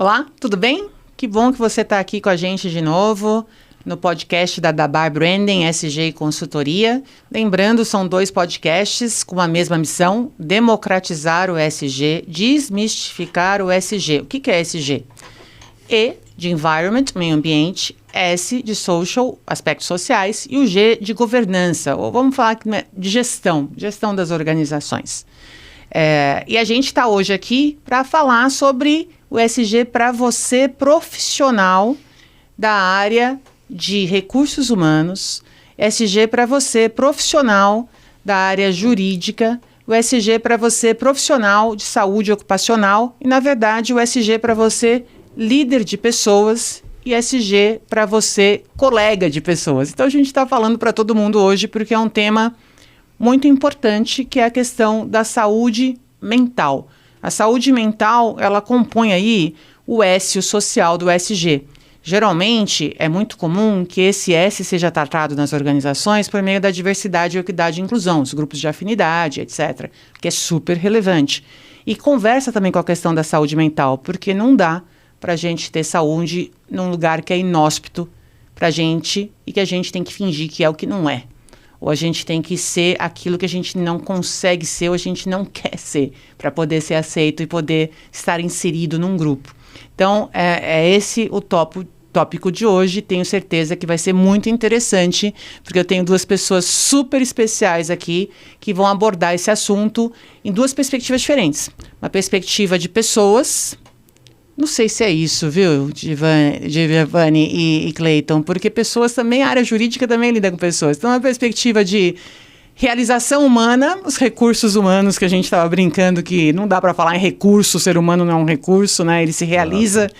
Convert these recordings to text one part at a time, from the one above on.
Olá, tudo bem? Que bom que você está aqui com a gente de novo no podcast da Dabar Branding, SG e Consultoria. Lembrando, são 2 podcasts com a mesma missão: democratizar o SG, desmistificar o SG. O que é SG? E de Environment, meio ambiente, S de Social, aspectos sociais, e o G de governança, ou vamos falar de gestão das organizações. E a gente está hoje aqui para falar sobre o SG para você, profissional da área de recursos humanos, SG para você, profissional da área jurídica, o SG para você, profissional de saúde ocupacional e, na verdade, o SG para você, líder de pessoas, e SG para você, colega de pessoas. Então, a gente está falando para todo mundo hoje porque é um tema muito importante, que é a questão da saúde mental. A saúde mental, ela compõe aí o S, o social do SG. Geralmente, é muito comum que esse S seja tratado nas organizações por meio da diversidade, equidade e inclusão, os grupos de afinidade, etc., que é super relevante. E conversa também com a questão da saúde mental, porque não dá para a gente ter saúde num lugar que é inóspito para a gente e que a gente tem que fingir que é o que não é. Ou a gente tem que ser aquilo que a gente não consegue ser ou a gente não quer ser para poder ser aceito e poder estar inserido num grupo. Então, é esse o tópico de hoje. Tenho certeza que vai ser muito interessante, porque eu tenho 2 pessoas super especiais aqui que vão abordar esse assunto em 2 perspectivas diferentes. Uma perspectiva de pessoas. Não sei se é isso, viu, Giovanni e Cleiton, porque pessoas também, a área jurídica também lida com pessoas. Então, uma perspectiva de realização humana, os recursos humanos, que a gente estava brincando que não dá para falar em recurso, o ser humano não é um recurso, né? Ele se realiza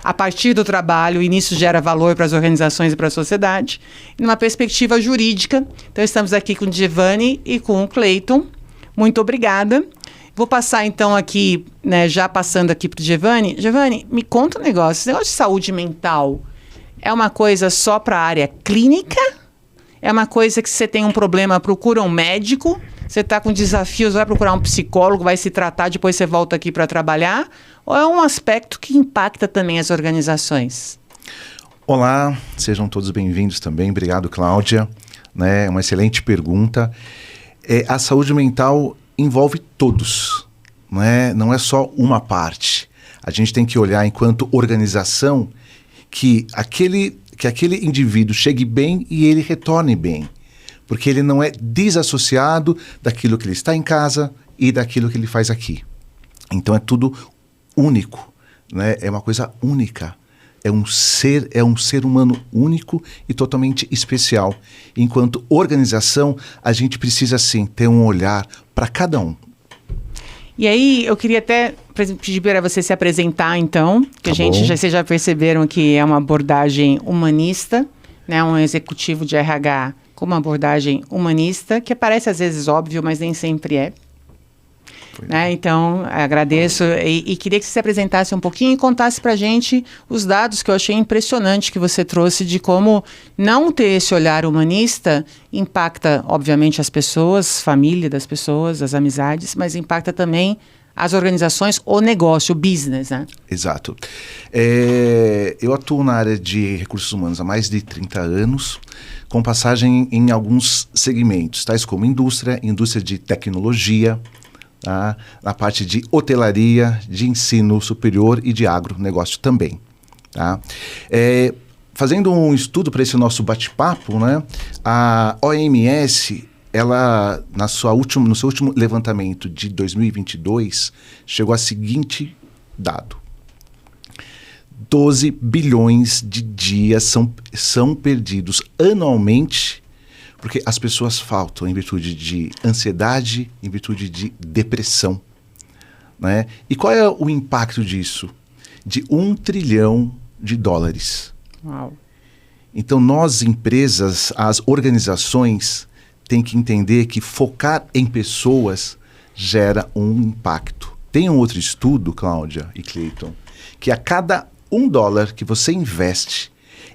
a partir do trabalho e nisso gera valor para as organizações e para a sociedade. E numa perspectiva jurídica, então estamos aqui com o Giovanni e com o Cleiton. Muito obrigada. Vou passar então aqui, né, já passando aqui para o Giovanni. Giovanni, me conta um negócio. Esse negócio de saúde mental é uma coisa só para a área clínica? É uma coisa que você tem um problema, procura um médico? Você está com desafios, vai procurar um psicólogo, vai se tratar, depois você volta aqui para trabalhar? Ou é um aspecto que impacta também as organizações? Olá, sejam todos bem-vindos também. Obrigado, Cláudia. Uma excelente pergunta. A saúde mental envolve todos, não é só uma parte. A gente tem que olhar enquanto organização que aquele indivíduo chegue bem e ele retorne bem, porque ele não é desassociado daquilo que ele está em casa e daquilo que ele faz aqui. Então é tudo único, é uma coisa única. É um ser humano único e totalmente especial. Enquanto organização, a gente precisa, sim, ter um olhar para cada um. E aí, eu queria até pedir para você se apresentar, então, que vocês já perceberam que é uma abordagem humanista, um executivo de RH com uma abordagem humanista, que parece às vezes óbvio, mas nem sempre é. Então, agradeço e queria que você se apresentasse um pouquinho e contasse para a gente os dados que eu achei impressionante que você trouxe de como não ter esse olhar humanista impacta, obviamente, as pessoas, família das pessoas, as amizades, mas impacta também as organizações, o negócio, o business, né? Exato. Eu atuo na área de recursos humanos há mais de 30 anos, com passagem em alguns segmentos, tais como indústria de tecnologia, na parte de hotelaria, de ensino superior e de agronegócio também. Fazendo um estudo para esse nosso bate-papo, a OMS, ela, no seu último levantamento de 2022, chegou a seguinte dado: 12 bilhões de dias são perdidos anualmente porque as pessoas faltam em virtude de ansiedade, em virtude de depressão. E qual é o impacto disso? De $1 trilhão. Uau. Então, nós, empresas, as organizações, têm que entender que focar em pessoas gera um impacto. Tem um outro estudo, Cláudia e Cleiton, que a cada $1 que você investe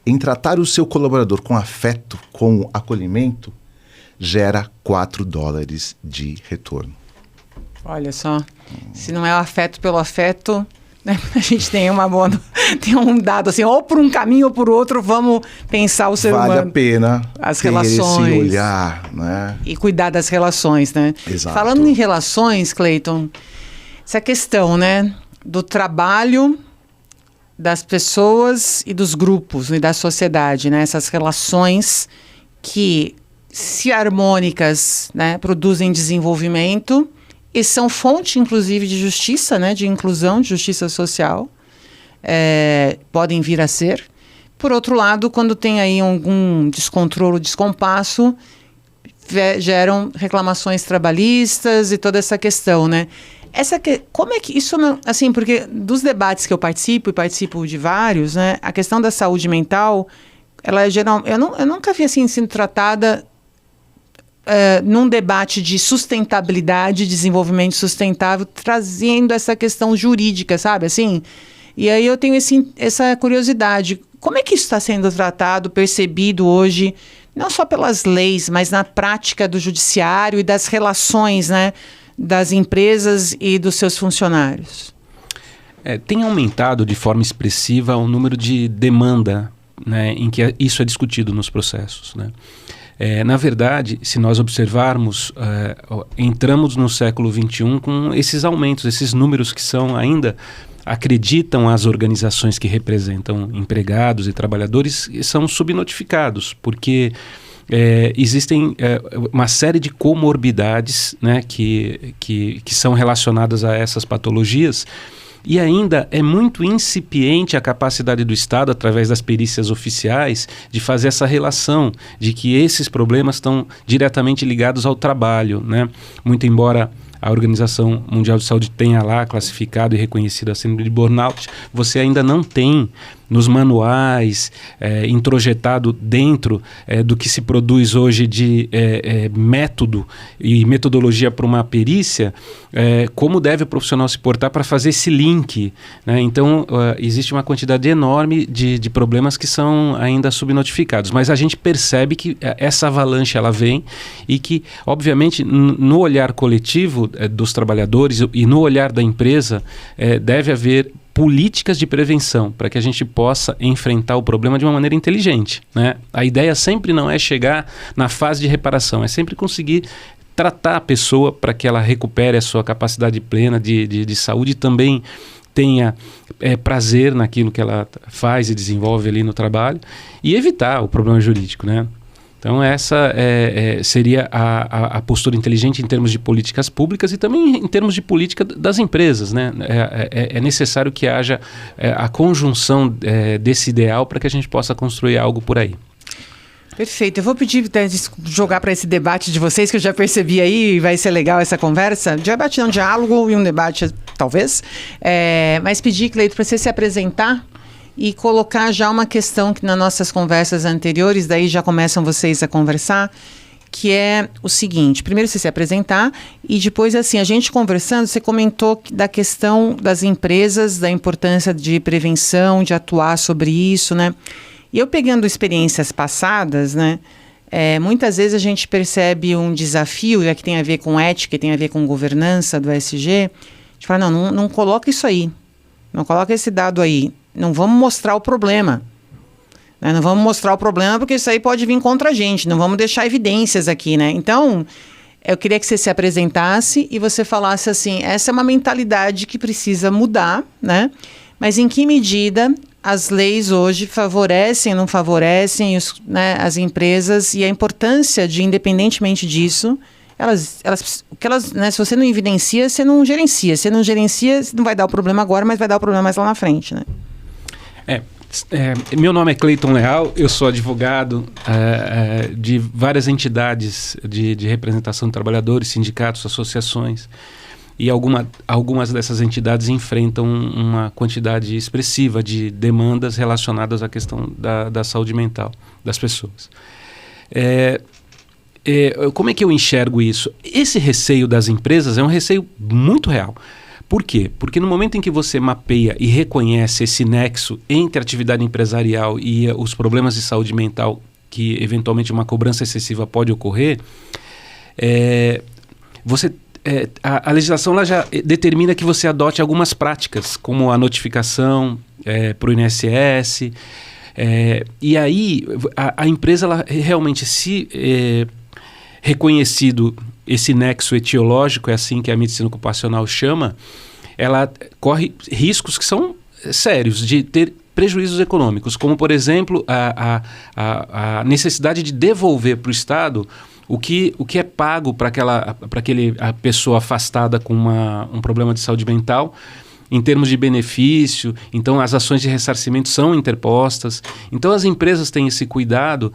em tratar o seu colaborador com afeto, com acolhimento, gera $4 de retorno. Olha só, se não é o afeto pelo afeto, né? A gente tem tem um dado assim, ou por um caminho ou por outro, vamos pensar o ser humano. Vale a pena as ter relações, esse olhar, né? E cuidar das relações, né? Exato. Falando em relações, Cleiton, essa questão, né, do trabalho das pessoas e dos grupos e da sociedade, né? Essas relações que, se harmônicas, né, produzem desenvolvimento e são fonte, inclusive, de justiça, né, de inclusão, de justiça social, podem vir a ser. Por outro lado, quando tem aí algum descontrole, descompasso, geram reclamações trabalhistas e toda essa questão, né? Como é que isso não, assim, porque dos debates que eu participo, e participo de vários, né, a questão da saúde mental, ela é geral, eu nunca vi assim sendo tratada num debate de sustentabilidade, desenvolvimento sustentável, trazendo essa questão jurídica, sabe, assim? E aí eu tenho essa curiosidade, como é que isso está sendo tratado, percebido hoje, não só pelas leis, mas na prática do judiciário e das relações, né, das empresas e dos seus funcionários? Tem aumentado de forma expressiva o número de demanda, né, em que isso é discutido nos processos, né? Na verdade, se nós observarmos, entramos no século XXI com esses aumentos, esses números que são ainda, acreditam as organizações que representam empregados e trabalhadores, são subnotificados, porque existem uma série de comorbidades, né, que são relacionadas a essas patologias, e ainda é muito incipiente a capacidade do Estado, através das perícias oficiais, de fazer essa relação de que esses problemas estão diretamente ligados ao trabalho, né? Muito embora a Organização Mundial de Saúde tenha lá classificado e reconhecido a síndrome de burnout, você ainda não tem nos manuais, introjetado dentro do que se produz hoje de método e metodologia para uma perícia, como deve o profissional se portar para fazer esse link, né? Então, existe uma quantidade enorme de problemas que são ainda subnotificados, mas a gente percebe que essa avalanche ela vem e que, obviamente, no olhar coletivo dos trabalhadores e no olhar da empresa, deve haver políticas de prevenção para que a gente possa enfrentar o problema de uma maneira inteligente, né? A ideia sempre não é chegar na fase de reparação, é sempre conseguir tratar a pessoa para que ela recupere a sua capacidade plena de saúde e também tenha prazer naquilo que ela faz e desenvolve ali no trabalho e evitar o problema jurídico, né? Então essa seria a postura inteligente em termos de políticas públicas e também em termos de política das empresas, né? É necessário que haja a conjunção desse ideal para que a gente possa construir algo por aí. Perfeito. Eu vou pedir jogar para esse debate de vocês, que eu já percebi aí, vai ser legal essa conversa. Debate não, diálogo e um debate, talvez. Mas pedir, Cleiton, para você se apresentar e colocar já uma questão que nas nossas conversas anteriores, daí já começam vocês a conversar, que é o seguinte: primeiro você se apresentar e depois, assim, a gente conversando, você comentou da questão das empresas, da importância de prevenção, de atuar sobre isso, né? E eu pegando experiências passadas, né, muitas vezes a gente percebe um desafio, que tem a ver com ética, tem a ver com governança do ESG, a gente fala, não coloca isso aí, não coloca esse dado aí, não vamos mostrar o problema. Né? Não vamos mostrar o problema porque isso aí pode vir contra a gente, não vamos deixar evidências aqui, né? Então, eu queria que você se apresentasse e você falasse assim, essa é uma mentalidade que precisa mudar, né? Mas em que medida as leis hoje favorecem, não favorecem as empresas e a importância de, independentemente disso, né, se você não evidencia, você não gerencia. Se não gerencia, não vai dar o problema agora, mas vai dar o problema mais lá na frente, né? Meu nome é Cleiton Leal, eu sou advogado de várias entidades de representação de trabalhadores, sindicatos, associações, e algumas dessas entidades enfrentam uma quantidade expressiva de demandas relacionadas à questão da saúde mental das pessoas. Como é que eu enxergo isso? Esse receio das empresas é um receio muito real. Por quê? Porque no momento em que você mapeia e reconhece esse nexo entre a atividade empresarial e os problemas de saúde mental que eventualmente uma cobrança excessiva pode ocorrer, você a legislação ela já determina que você adote algumas práticas, como a notificação para o INSS. E aí a empresa, ela realmente, se reconhecido esse nexo etiológico, é assim que a medicina ocupacional chama, ela corre riscos que são sérios de ter prejuízos econômicos, como, por exemplo, a necessidade de devolver para o Estado o que é pago para a pessoa afastada com um problema de saúde mental, em termos de benefício. Então, as ações de ressarcimento são interpostas. Então, as empresas têm esse cuidado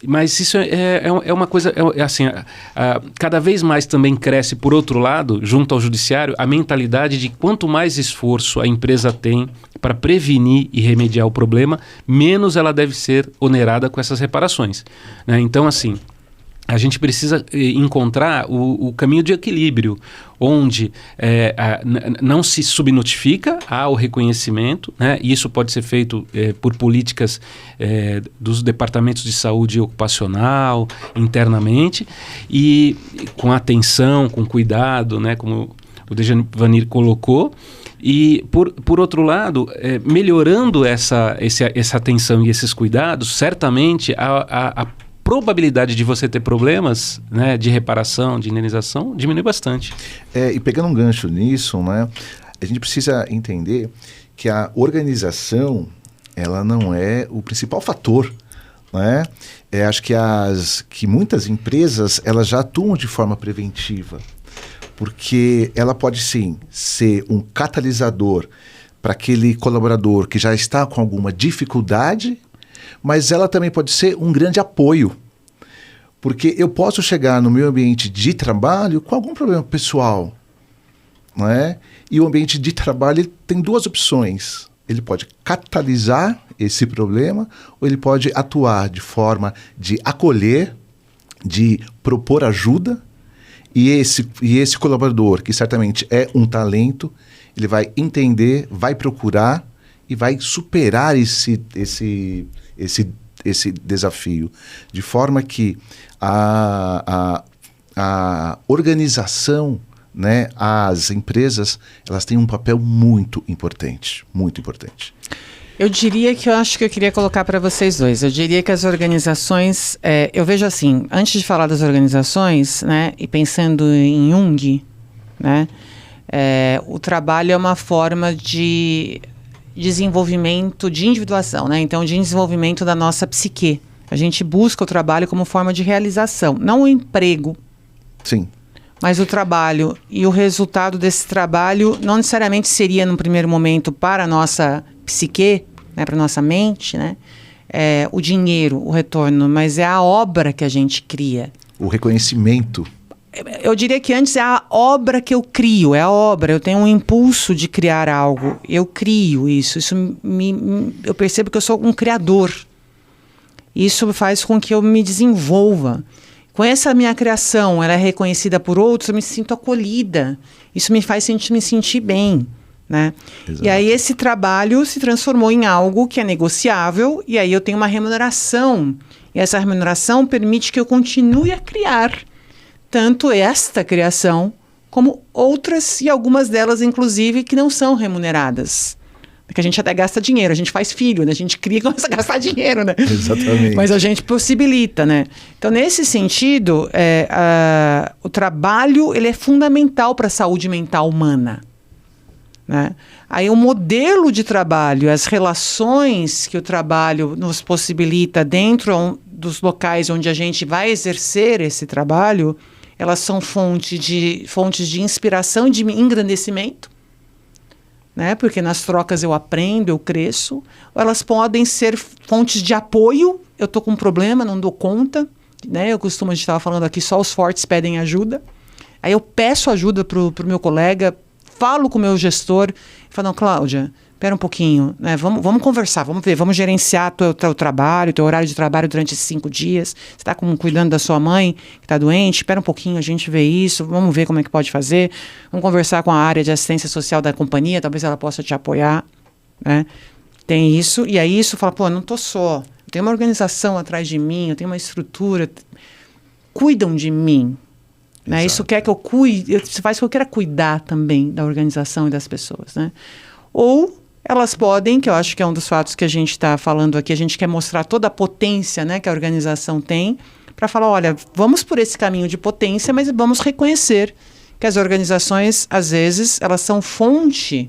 mas isso é uma coisa, assim, cada vez mais também cresce, por outro lado, junto ao judiciário, a mentalidade de quanto mais esforço a empresa tem para prevenir e remediar o problema, menos ela deve ser onerada com essas reparações, né? Então, assim, a gente precisa encontrar o caminho de equilíbrio, onde não se subnotifica ao reconhecimento, né? E isso pode ser feito por políticas dos departamentos de saúde ocupacional, internamente, e com atenção, com cuidado, né? Como o Dejanir colocou. E, por outro lado, melhorando essa atenção e esses cuidados, certamente a probabilidade de você ter problemas, né, de reparação, de indenização, diminui bastante. E pegando um gancho nisso, né, a gente precisa entender que a organização, ela não é o principal fator, né? Acho que muitas empresas, elas já atuam de forma preventiva, porque ela pode sim ser um catalisador para aquele colaborador que já está com alguma dificuldade, mas ela também pode ser um grande apoio, porque eu posso chegar no meu ambiente de trabalho com algum problema pessoal, não é? E o ambiente de trabalho, ele tem duas opções. Ele pode catalisar esse problema, ou ele pode atuar de forma de acolher, de propor ajuda, e esse colaborador, que certamente é um talento, ele vai entender, vai procurar e vai superar esse desafio, de forma que a organização, né, as empresas, elas têm um papel muito importante, muito importante. Eu diria que eu acho que eu queria colocar para vocês dois. Eu diria que as organizações, eu vejo assim, antes de falar das organizações, né, e pensando em Jung, né, o trabalho é uma forma de desenvolvimento, de individuação, né? Então, de desenvolvimento da nossa psique. A gente busca o trabalho como forma de realização, não o emprego. Sim. Mas o trabalho, e o resultado desse trabalho não necessariamente seria, no primeiro momento, para a nossa psique, né, para a nossa mente, né, o dinheiro, o retorno, mas é a obra que a gente cria. O reconhecimento. Eu diria que antes é a obra que eu crio, é a obra. Eu tenho um impulso de criar algo. Eu crio isso. Eu percebo que eu sou um criador. Isso faz com que eu me desenvolva. Com essa minha criação, ela é reconhecida por outros, eu me sinto acolhida. Isso me faz me sentir bem, né? Exato. E aí esse trabalho se transformou em algo que é negociável, e aí eu tenho uma remuneração. E essa remuneração permite que eu continue a criar. Tanto esta criação, como outras, e algumas delas, inclusive, que não são remuneradas. Porque a gente até gasta dinheiro, a gente faz filho, né? A gente cria e começa a gastar dinheiro, né? Exatamente. Mas a gente possibilita, né? Então, nesse sentido, o trabalho, ele é fundamental para a saúde mental humana, né? Aí o modelo de trabalho, as relações que o trabalho nos possibilita dentro dos locais onde a gente vai exercer esse trabalho, elas são fontes de inspiração e de engrandecimento, né? Porque nas trocas eu aprendo, eu cresço. Ou elas podem ser fontes de apoio. Eu estou com um problema, não dou conta, né? A gente estava falando aqui, só os fortes pedem ajuda. Aí eu peço ajuda para o meu colega, falo com o meu gestor, e falo, não, Cláudia, espera um pouquinho, né? Vamos conversar, vamos ver, vamos gerenciar o teu trabalho, teu horário de trabalho durante esses 5 dias. Você está cuidando da sua mãe, que está doente, espera um pouquinho, a gente vê isso, vamos ver como é que pode fazer. Vamos conversar com a área de assistência social da companhia, talvez ela possa te apoiar, né? Tem isso, e aí isso fala, pô, eu não estou só, tem uma organização atrás de mim, eu tenho uma estrutura, cuidam de mim, Né? Isso quer que eu cuide, isso faz que eu queira cuidar também da organização e das pessoas. Né? Ou elas podem, que eu acho que é um dos fatos que a gente está falando aqui, a gente quer mostrar toda a potência, né, que a organização tem, para falar, olha, vamos por esse caminho de potência, mas vamos reconhecer que as organizações, às vezes, elas são fonte,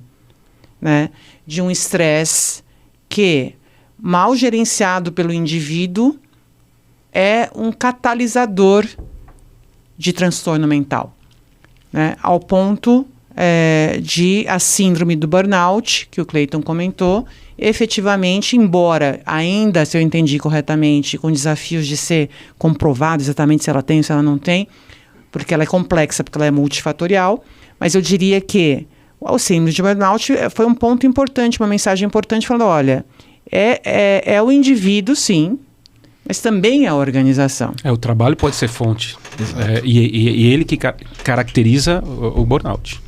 né, de um estresse que, mal gerenciado pelo indivíduo, é um catalisador de transtorno mental, né, ao ponto de a síndrome do burnout, que o Clayton comentou, efetivamente, embora ainda, se eu entendi corretamente, com desafios de ser comprovado exatamente se ela tem ou se ela não tem, porque ela é complexa, porque ela é multifatorial, mas eu diria que o síndrome de burnout foi um ponto importante, uma mensagem importante, falando, olha, é o indivíduo, sim, mas também é a organização. O trabalho pode ser fonte. E ele que caracteriza o burnout.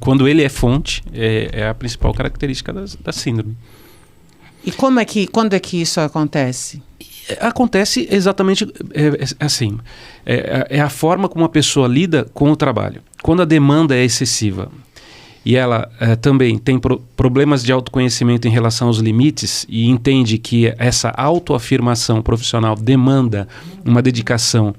Quando ele é fonte, é a principal característica da síndrome. E quando é que isso acontece? Acontece exatamente assim. É a forma como a pessoa lida com o trabalho. Quando a demanda é excessiva e ela também tem problemas de autoconhecimento em relação aos limites e entende que essa autoafirmação profissional demanda uma dedicação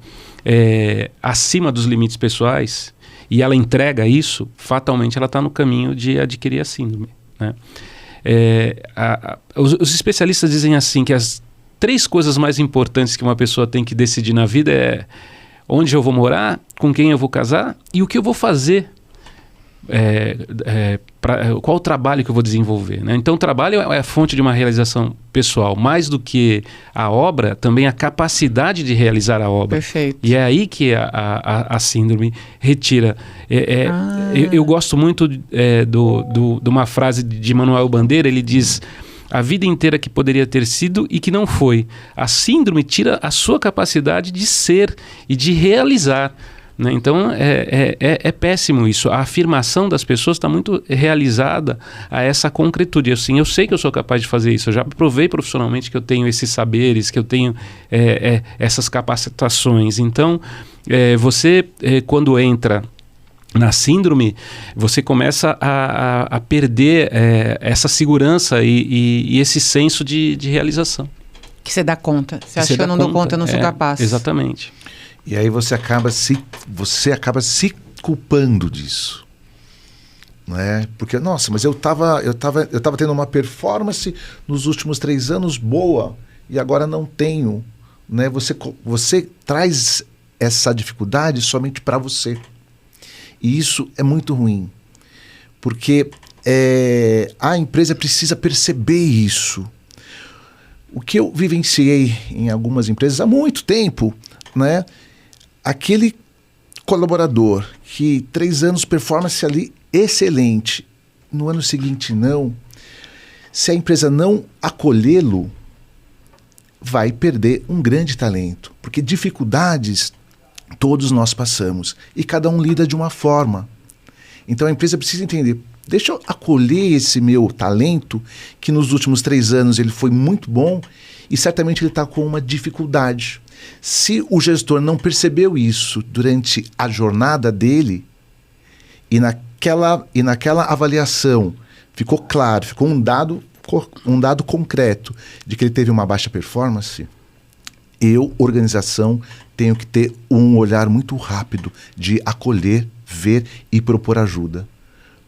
acima dos limites pessoais, e ela entrega isso, fatalmente ela está no caminho de adquirir a síndrome. Né? Os especialistas dizem assim que as 3 coisas mais importantes que uma pessoa tem que decidir na vida é onde eu vou morar, com quem eu vou casar e o que eu vou fazer. Qual o trabalho que eu vou desenvolver, né? Então o trabalho é a fonte de uma realização pessoal, mais do que a obra, também a capacidade de realizar a obra. Perfeito. E é aí que a síndrome retira. Eu gosto muito de uma frase de Manuel Bandeira. Ele diz: a vida inteira que poderia ter sido e que não foi. A síndrome tira a sua capacidade de ser e de realizar. Né? Então é péssimo isso. A afirmação das pessoas está muito realizada a essa concretude. Eu sei que eu sou capaz de fazer isso. Eu já provei profissionalmente que eu tenho esses saberes, que eu tenho essas capacitações. Então, você, quando entra na síndrome, você começa a perder essa segurança e esse senso de realização. Que você dá conta. Você acha que eu não dou conta, eu não sou capaz. Exatamente. E aí você acaba se culpando disso, né? Porque, nossa, mas eu tava tendo uma performance nos últimos 3 anos boa e agora não tenho, né? Você traz essa dificuldade somente para você. E isso é muito ruim, porque a empresa precisa perceber isso. O que eu vivenciei em algumas empresas há muito tempo, né? Aquele colaborador que 3 anos performance ali excelente, no ano seguinte não, se a empresa não acolhê-lo, vai perder um grande talento, porque dificuldades todos nós passamos e cada um lida de uma forma. Então a empresa precisa entender, deixa eu acolher esse meu talento, que nos últimos 3 anos ele foi muito bom e certamente ele está com uma dificuldade. Se o gestor não percebeu isso durante a jornada dele e naquela avaliação ficou claro, ficou um dado concreto de que ele teve uma baixa performance, organização, tenho que ter um olhar muito rápido de acolher, ver e propor ajuda.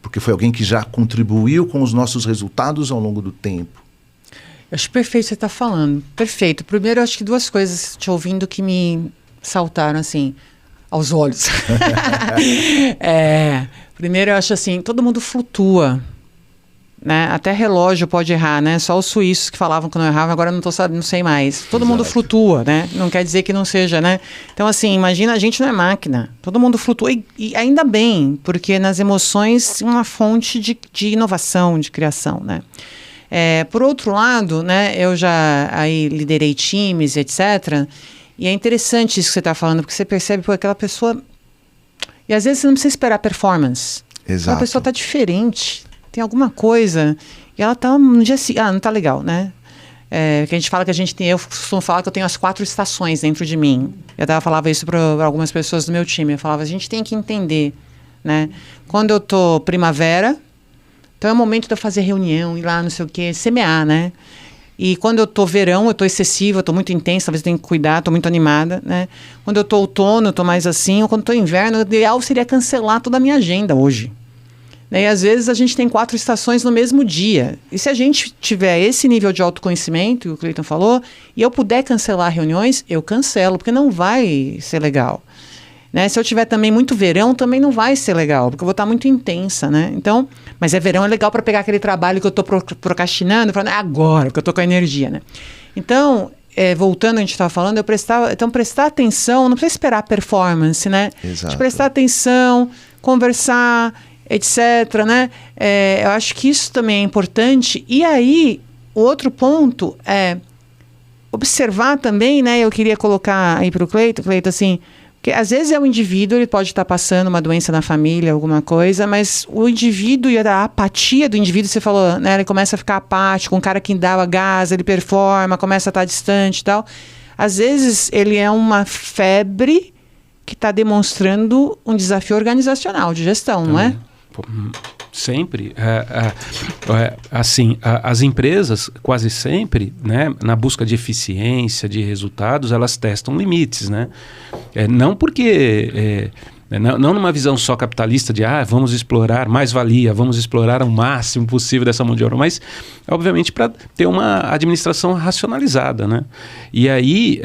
Porque foi alguém que já contribuiu com os nossos resultados ao longo do tempo. Eu acho perfeito o que você está falando. Perfeito. Primeiro, eu acho que 2 coisas te ouvindo que me saltaram assim aos olhos. Primeiro, eu acho assim, todo mundo flutua. Né? Até relógio pode errar, né? Só os suíços que falavam que não erravam, agora não sei mais. Todo mundo flutua, né? Não quer dizer que não seja, né? Então, assim, imagina, a gente não é máquina. Todo mundo flutua e ainda bem, porque nas emoções uma fonte de inovação, de criação, né? Por outro lado, né? Eu já aí liderei times, etc. E é interessante isso que você está falando, porque você percebe que aquela pessoa... E às vezes você não precisa esperar performance. Exato. A pessoa está diferente. Tem alguma coisa, e ela tá no dia seguinte, não tá legal, né? que a gente fala que eu costumo falar que eu tenho as 4 estações dentro de mim. Eu falava isso para algumas pessoas do meu time. Eu falava, a gente tem que entender, né? Quando eu tô primavera, então é o momento de eu fazer reunião, ir lá, não sei o quê, semear, né? E quando eu tô verão, eu tô excessiva, eu tô muito intensa, talvez eu tenha que cuidar, tô muito animada, né? Quando eu tô outono, eu tô mais assim, ou quando eu tô inverno, o ideal seria cancelar toda a minha agenda hoje. E às vezes a gente tem 4 estações no mesmo dia. E se a gente tiver esse nível de autoconhecimento, que o Cleiton falou, e eu puder cancelar reuniões, eu cancelo, porque não vai ser legal. Né? Se eu tiver também muito verão, também não vai ser legal, porque eu vou estar muito intensa, né? Então, mas verão é legal para pegar aquele trabalho que eu estou procrastinando, falando, agora, porque eu estou com a energia, né? Então, voltando, a gente estava falando, prestar atenção, não precisa esperar a performance, né? Exato. De prestar atenção, conversar, etc, né? Eu acho que isso também é importante. E aí, o outro ponto é observar também, né? Eu queria colocar aí para o Cleiton, assim, porque às vezes o indivíduo, ele pode estar passando uma doença na família, alguma coisa, mas o indivíduo e a apatia do indivíduo, você falou, né? Ele começa a ficar apático, um cara que dá gás, ele performa, começa a estar distante e tal. Às vezes ele é uma febre que está demonstrando um desafio organizacional de gestão, não é? Sempre. Assim, as empresas, quase sempre, né, na busca de eficiência, de resultados, elas testam limites, né? Não porque... Não numa visão só capitalista de vamos explorar mais-valia, vamos explorar o máximo possível dessa mão de obra, mas obviamente para ter uma administração racionalizada, né? E aí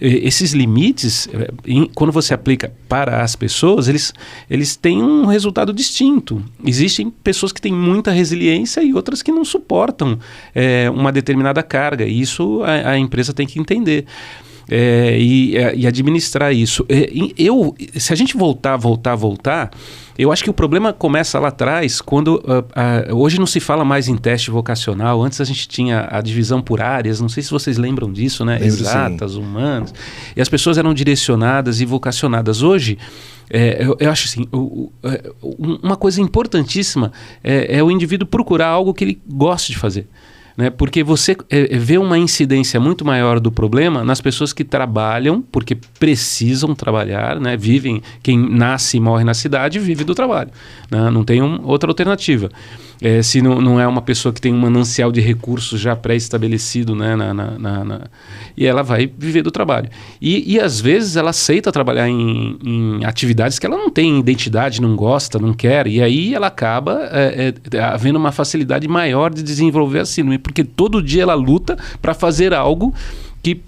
esses limites, quando você aplica para as pessoas, eles têm um resultado distinto. Existem pessoas que têm muita resiliência e outras que não suportam uma determinada carga, e isso a empresa tem que entender. E administrar isso. Se a gente voltar, eu acho que o problema começa lá atrás, quando hoje não se fala mais em teste vocacional. Antes a gente tinha a divisão por áreas, não sei se vocês lembram disso, né? Lembro, exatas, sim. Humanas, e as pessoas eram direcionadas e vocacionadas. Hoje, eu acho assim, uma coisa importantíssima é o indivíduo procurar algo que ele goste de fazer. Né? Porque você vê uma incidência muito maior do problema nas pessoas que trabalham, porque precisam trabalhar, né? Vivem, quem nasce e morre na cidade vive do trabalho, né? Não tem outra alternativa. Se não é uma pessoa que tem um manancial de recursos já pré-estabelecido, né? E ela vai viver do trabalho. E às vezes ela aceita trabalhar em atividades que ela não tem identidade, não gosta, não quer, e aí ela acaba havendo uma facilidade maior de desenvolver a síndrome, porque todo dia ela luta para fazer algo que,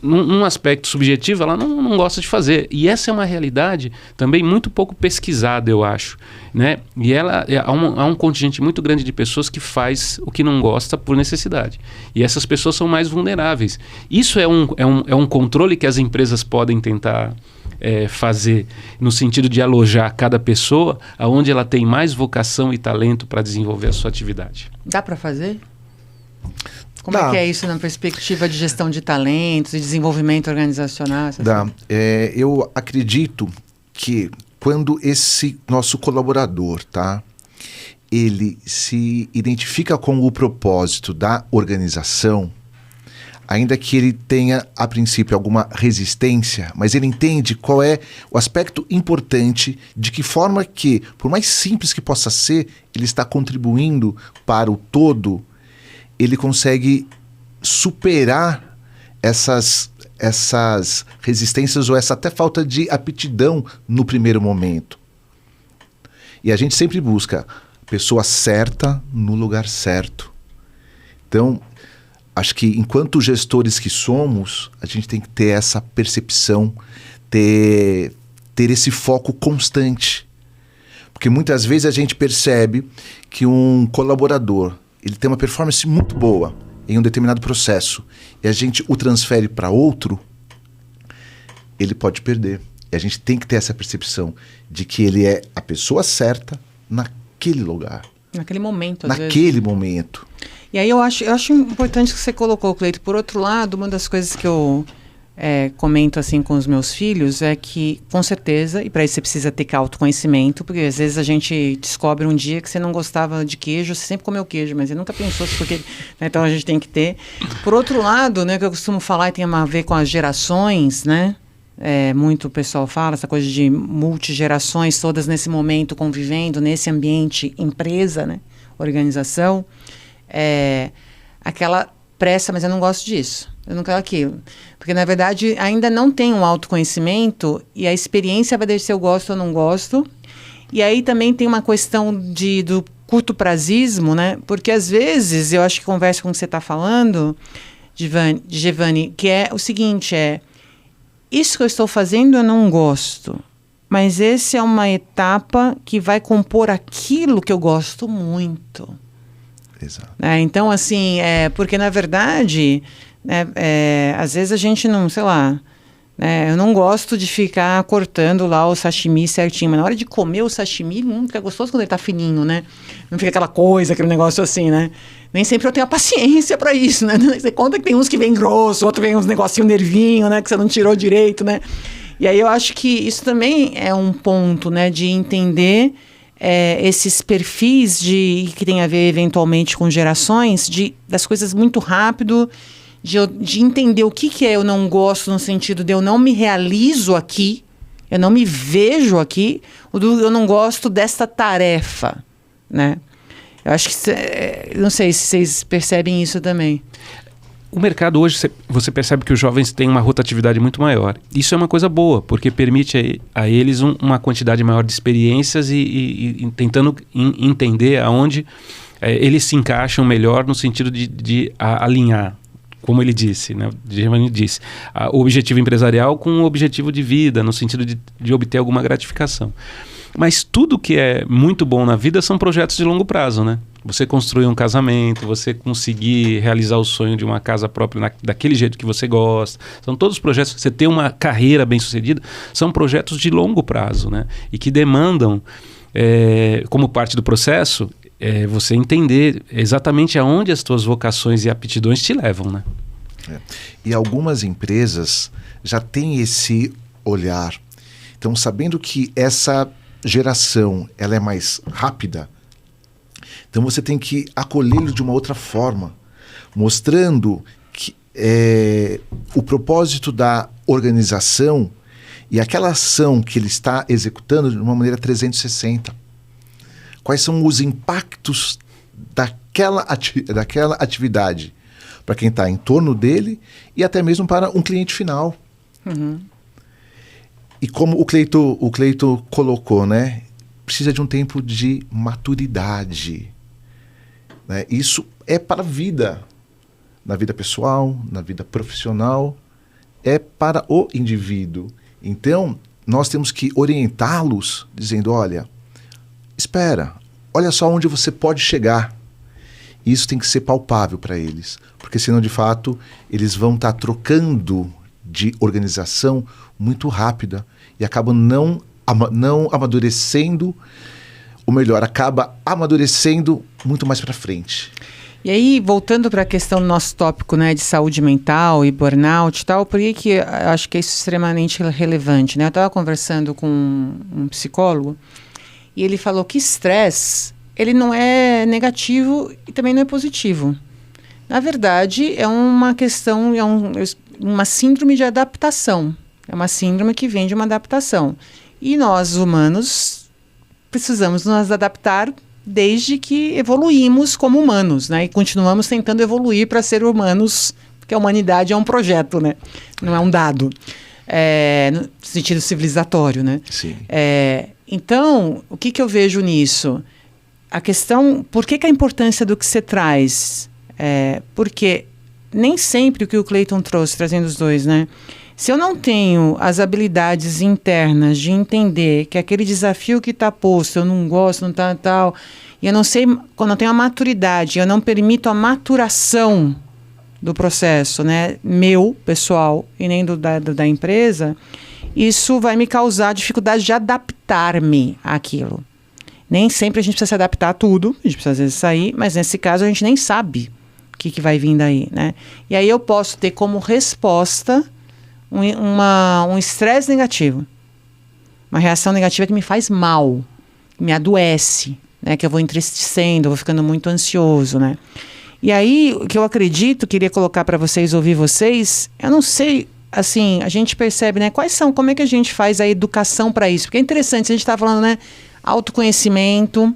num aspecto subjetivo, ela não gosta de fazer. E essa é uma realidade também muito pouco pesquisada, eu acho. Né? E há um contingente muito grande de pessoas que faz o que não gosta por necessidade. E essas pessoas são mais vulneráveis. Isso é um controle que as empresas podem tentar fazer, no sentido de alojar cada pessoa aonde ela tem mais vocação e talento para desenvolver a sua atividade. Dá para fazer? Como é que é isso na perspectiva de gestão de talentos e desenvolvimento organizacional? Dá. Eu acredito que quando esse nosso colaborador, ele se identifica com o propósito da organização, ainda que ele tenha, a princípio, alguma resistência, mas ele entende qual é o aspecto importante, de que forma que, por mais simples que possa ser, ele está contribuindo para o todo, ele consegue superar essas resistências ou essa até falta de aptidão no primeiro momento. E a gente sempre busca a pessoa certa no lugar certo. Então, acho que enquanto gestores que somos, a gente tem que ter essa percepção, ter esse foco constante. Porque muitas vezes a gente percebe que um colaborador, ele tem uma performance muito boa em um determinado processo e a gente o transfere para outro, ele pode perder. E a gente tem que ter essa percepção de que ele é a pessoa certa naquele lugar. Naquele momento, às naquele vezes. momento. E aí eu acho importante que você colocou, Cleiton. Por outro lado, uma das coisas que eu comento assim com os meus filhos é que, com certeza, e para isso você precisa ter autoconhecimento, porque às vezes a gente descobre um dia que você não gostava de queijo, você sempre comeu queijo, mas você nunca pensou se porque... né, então a gente tem que ter. Por outro lado, né, que eu costumo falar e tem a ver com as gerações, né? Muito o pessoal fala, essa coisa de multigerações, todas nesse momento convivendo, nesse ambiente empresa, né? Organização. Aquela pressa, mas eu não gosto disso. Eu não quero aquilo. Porque, na verdade, ainda não tem um autoconhecimento e a experiência vai deixar se eu gosto ou não gosto. E aí também tem uma questão do curto prazismo, né? Porque, às vezes, eu acho que conversa com o que você está falando, Giovanni, que é o seguinte, isso que eu estou fazendo eu não gosto, mas essa é uma etapa que vai compor aquilo que eu gosto muito. Exato. Então, assim, porque, na verdade... às vezes a gente não, sei lá, eu não gosto de ficar cortando lá o sashimi certinho, mas na hora de comer o sashimi, fica gostoso quando ele tá fininho, né? Não fica aquela coisa, aquele negócio assim, né? Nem sempre eu tenho a paciência pra isso, né? Você conta que tem uns que vem grosso, outro vem uns negocinho nervinho, né? Que você não tirou direito, né? E aí eu acho que isso também é um ponto, né? De entender esses perfis que tem a ver eventualmente com gerações, das coisas muito rápido, de entender o que eu não gosto, no sentido de eu não me realizo aqui, eu não me vejo aqui, eu não gosto desta tarefa, né? Eu acho que, não sei se vocês percebem isso também. O mercado hoje, você percebe que os jovens têm uma rotatividade muito maior. Isso é uma coisa boa, porque permite a eles uma quantidade maior de experiências e tentando entender aonde eles se encaixam melhor no sentido de alinhar. Como ele disse, né? Giovanni disse, o objetivo empresarial com o objetivo de vida, no sentido de obter alguma gratificação. Mas tudo que é muito bom na vida são projetos de longo prazo, né? Você construir um casamento, você conseguir realizar o sonho de uma casa própria daquele jeito que você gosta. São todos projetos, você ter uma carreira bem-sucedida, são projetos de longo prazo, né? E que demandam, como parte do processo, você entender exatamente aonde as tuas vocações e aptidões te levam, né? E algumas empresas já têm esse olhar. Então, sabendo que essa geração ela é mais rápida, então você tem que acolhê-lo de uma outra forma, mostrando que o propósito da organização e aquela ação que ele está executando de uma maneira 360. Quais são os impactos daquela atividade para quem está em torno dele e até mesmo para um cliente final. Uhum. E como o Cleito colocou, né? Precisa de um tempo de maturidade. Né? Isso é para a vida. Na vida pessoal, na vida profissional, é para o indivíduo. Então, nós temos que orientá-los dizendo, olha, espera, olha só onde você pode chegar. Isso tem que ser palpável para eles, porque senão, de fato, eles vão estar trocando de organização muito rápida e acabam não amadurecendo, ou melhor, acaba amadurecendo muito mais para frente. E aí, voltando para a questão do nosso tópico, né, de saúde mental e burnout e tal, por que eu acho que é isso extremamente relevante, né? Eu estava conversando com um psicólogo e ele falou que estresse, ele não é negativo e também não é positivo. Na verdade, é uma questão, uma síndrome de adaptação. É uma síndrome que vem de uma adaptação. E nós, humanos, precisamos nos adaptar desde que evoluímos como humanos, né? E continuamos tentando evoluir para ser humanos, porque a humanidade é um projeto, né? Não é um dado. No sentido civilizatório, né? Sim. Então, o que eu vejo nisso? A questão, por que a importância do que você traz? Porque nem sempre o que o Clayton trouxe, trazendo os dois, né? Se eu não tenho as habilidades internas de entender que aquele desafio que está posto, eu não gosto, não tá tal, e eu não sei, quando eu tenho a maturidade, eu não permito a maturação do processo, né, meu, pessoal, e nem da empresa, isso vai me causar dificuldade de adaptar-me àquilo. Nem sempre a gente precisa se adaptar a tudo, a gente precisa às vezes sair, mas nesse caso a gente nem sabe o que vai vir daí, né? E aí eu posso ter como resposta um estresse negativo. Uma reação negativa que me faz mal, que me adoece, né? Que eu vou entristecendo, eu vou ficando muito ansioso, né? E aí, o que eu acredito, queria colocar para vocês, ouvir vocês, eu não sei, assim, a gente percebe, né? Como é que a gente faz a educação para isso? Porque é interessante, a gente está falando, né? Autoconhecimento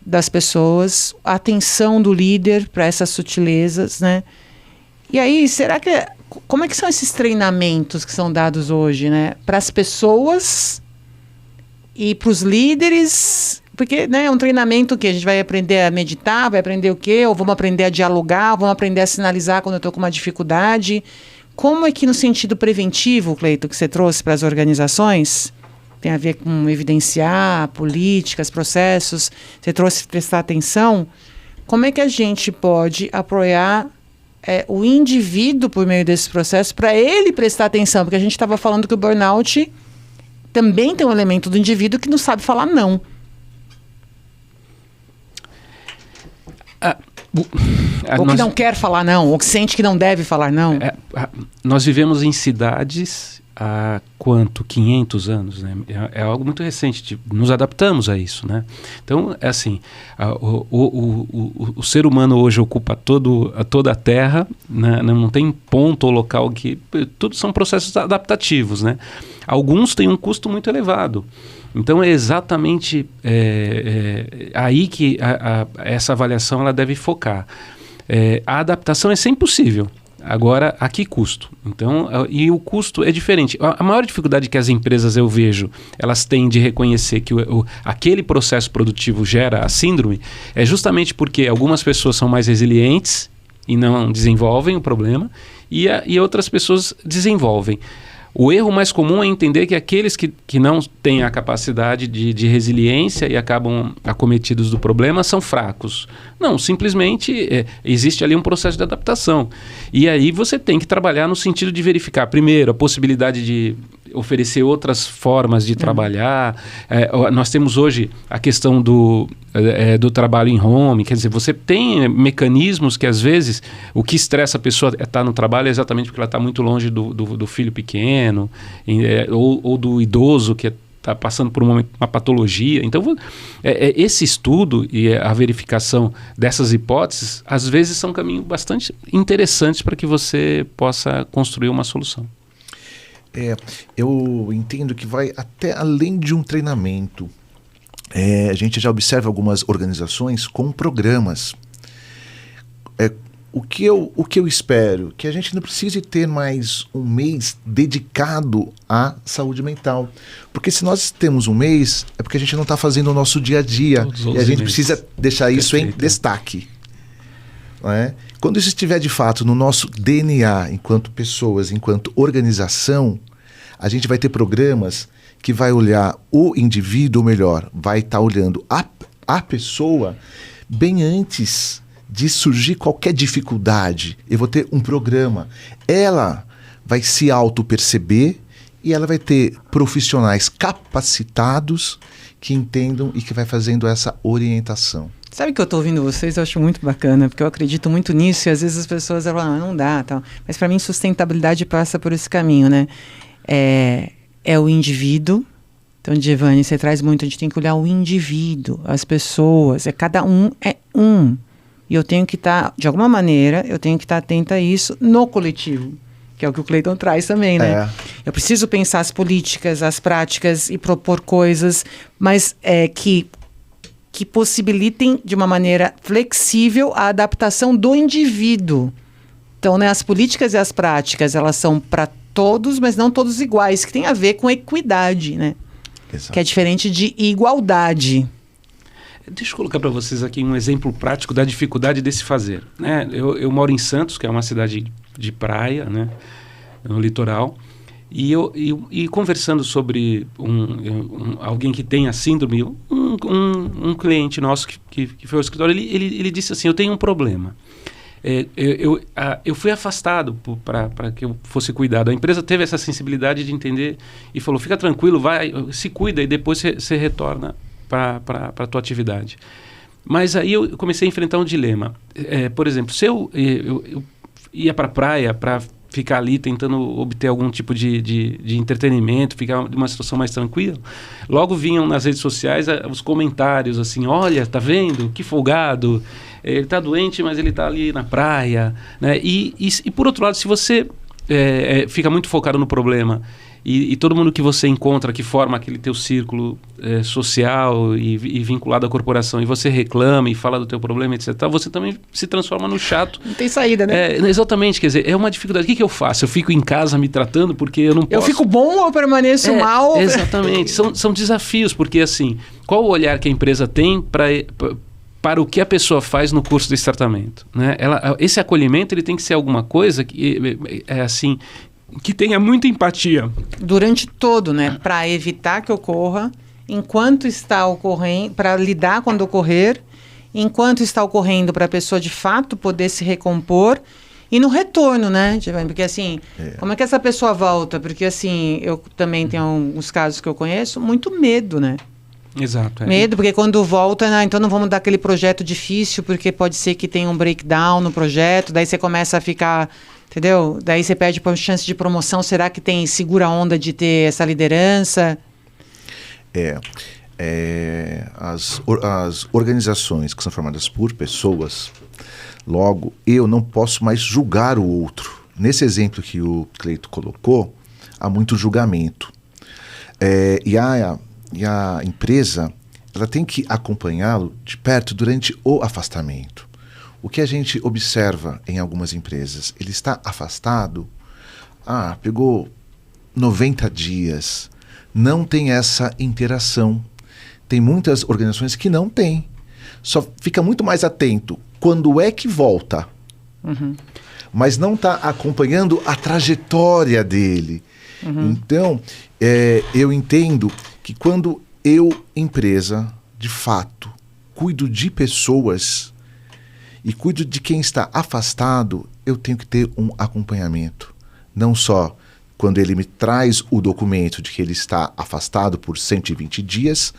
das pessoas, a atenção do líder para essas sutilezas, né? E aí, como é que são esses treinamentos que são dados hoje, né? Para as pessoas e para os líderes, porque, né, é um treinamento que a gente vai aprender a meditar, vai aprender o quê? Ou vamos aprender a dialogar, vamos aprender a sinalizar quando eu estou com uma dificuldade. Como é que no sentido preventivo, Cleiton, que você trouxe para as organizações, tem a ver com evidenciar políticas, processos, você trouxe prestar atenção, como é que a gente pode apoiar o indivíduo por meio desse processo para ele prestar atenção? Porque a gente estava falando que o burnout também tem um elemento do indivíduo que não sabe falar não. Ou que não quer falar não, ou que sente que não deve falar não. Nós vivemos em cidades há 500 anos, né? É algo muito recente, nos adaptamos a isso, né? Então, é assim, o ser humano hoje ocupa toda a Terra, né? Não tem ponto ou local que... Tudo são processos adaptativos, né? Alguns têm um custo muito elevado. Então, é exatamente aí que essa avaliação ela deve focar. A adaptação é sempre possível. Agora, a que custo? Então, e o custo é diferente. A maior dificuldade que as empresas, eu vejo, elas têm de reconhecer que aquele processo produtivo gera a síndrome é justamente porque algumas pessoas são mais resilientes e não desenvolvem o problema e outras pessoas desenvolvem. O erro mais comum é entender que aqueles que não têm a capacidade de resiliência e acabam acometidos do problema são fracos. Não, simplesmente existe ali um processo de adaptação. E aí você tem que trabalhar no sentido de verificar, primeiro, a possibilidade de oferecer outras formas de trabalhar. Nós temos hoje a questão do trabalho em home, quer dizer, você tem mecanismos que às vezes o que estressa a pessoa estar no trabalho é exatamente porque ela está muito longe do filho pequeno, ou do idoso que está passando por uma patologia. Então, esse estudo e a verificação dessas hipóteses, às vezes são caminhos bastante interessantes para que você possa construir uma solução. Eu entendo que vai até além de um treinamento. A gente já observa algumas organizações com programas. O que eu espero? Que a gente não precise ter mais um mês dedicado à saúde mental. Porque se nós temos um mês, é porque a gente não está fazendo o nosso dia a dia. E a gente precisa deixar isso em destaque. Não é? Quando isso estiver de fato no nosso DNA, enquanto pessoas, enquanto organização, a gente vai ter programas que vai olhar o indivíduo, ou melhor, vai estar olhando a pessoa bem antes de surgir qualquer dificuldade. Eu vou ter um programa. Ela vai se auto-perceber e ela vai ter profissionais capacitados que entendam e que vai fazendo essa orientação. Sabe que eu estou ouvindo vocês, eu acho muito bacana, porque eu acredito muito nisso e às vezes as pessoas falam, não dá, tal. Mas para mim sustentabilidade passa por esse caminho, né? É o indivíduo. Então, Giovanni, você traz muito, a gente tem que olhar o indivíduo, as pessoas, cada um é um. E eu tenho que estar, de alguma maneira, eu tenho que estar atenta a isso no coletivo, que é o que o Cleiton traz também, né? Eu preciso pensar as políticas, as práticas e propor coisas, mas que possibilitem de uma maneira flexível a adaptação do indivíduo. Então, né, as políticas e as práticas, elas são para todos, mas não todos iguais, que tem a ver com equidade, né? Exato. Que é diferente de igualdade. Deixa eu colocar para vocês aqui um exemplo prático da dificuldade desse fazer. Né? Eu moro em Santos, que é uma cidade de praia, né? No litoral, e conversando sobre alguém que tem a síndrome, um cliente nosso que foi ao escritório, ele disse assim, eu tenho um problema. Eu fui afastado para que eu fosse cuidado. A empresa teve essa sensibilidade de entender e falou, fica tranquilo, vai, se cuida e depois você retorna para a tua atividade. Mas aí eu comecei a enfrentar um dilema. Por exemplo, se eu ia para a praia para ficar ali tentando obter algum tipo de entretenimento, ficar numa situação mais tranquila, logo vinham nas redes sociais os comentários assim, olha, tá vendo? Que folgado, ele tá doente, mas ele tá ali na praia, né? E por outro lado, se você fica muito focado no problema e todo mundo que você encontra, que forma aquele teu círculo social e vinculado à corporação, e você reclama e fala do teu problema, etc., você também se transforma no chato. Não tem saída, né? Exatamente, quer dizer, é uma dificuldade. O que eu faço? Eu fico em casa me tratando porque eu não posso... Eu fico bom ou eu permaneço mal? Exatamente, são desafios, porque assim, qual o olhar que a empresa tem para o que a pessoa faz no curso desse tratamento, né? Esse acolhimento ele tem que ser alguma coisa que assim, que tenha muita empatia. Durante todo, né? Para evitar que ocorra, enquanto está ocorrendo, para lidar quando ocorrer, enquanto está ocorrendo, para a pessoa de fato poder se recompor, e no retorno, né? Porque assim, como é que essa pessoa volta? Porque assim, eu também tenho alguns casos que eu conheço, muito medo, né? Exato. Medo, porque quando volta, né, então não vamos dar aquele projeto difícil, porque pode ser que tenha um breakdown no projeto, daí você começa a ficar, entendeu? Daí você perde a chance de promoção, será que segura a onda de ter essa liderança? As organizações que são formadas por pessoas, logo, eu não posso mais julgar o outro. Nesse exemplo que o Cleito colocou, há muito julgamento. E a empresa, ela tem que acompanhá-lo de perto durante o afastamento. O que a gente observa em algumas empresas, ele está afastado, pegou 90 dias, não tem essa interação. Tem muitas organizações que não tem. Só fica muito mais atento quando é que volta, mas não está acompanhando a trajetória dele. Então, eu entendo que quando eu, empresa, de fato, cuido de pessoas e cuido de quem está afastado, eu tenho que ter um acompanhamento. Não só quando ele me traz o documento de que ele está afastado por 120 dias,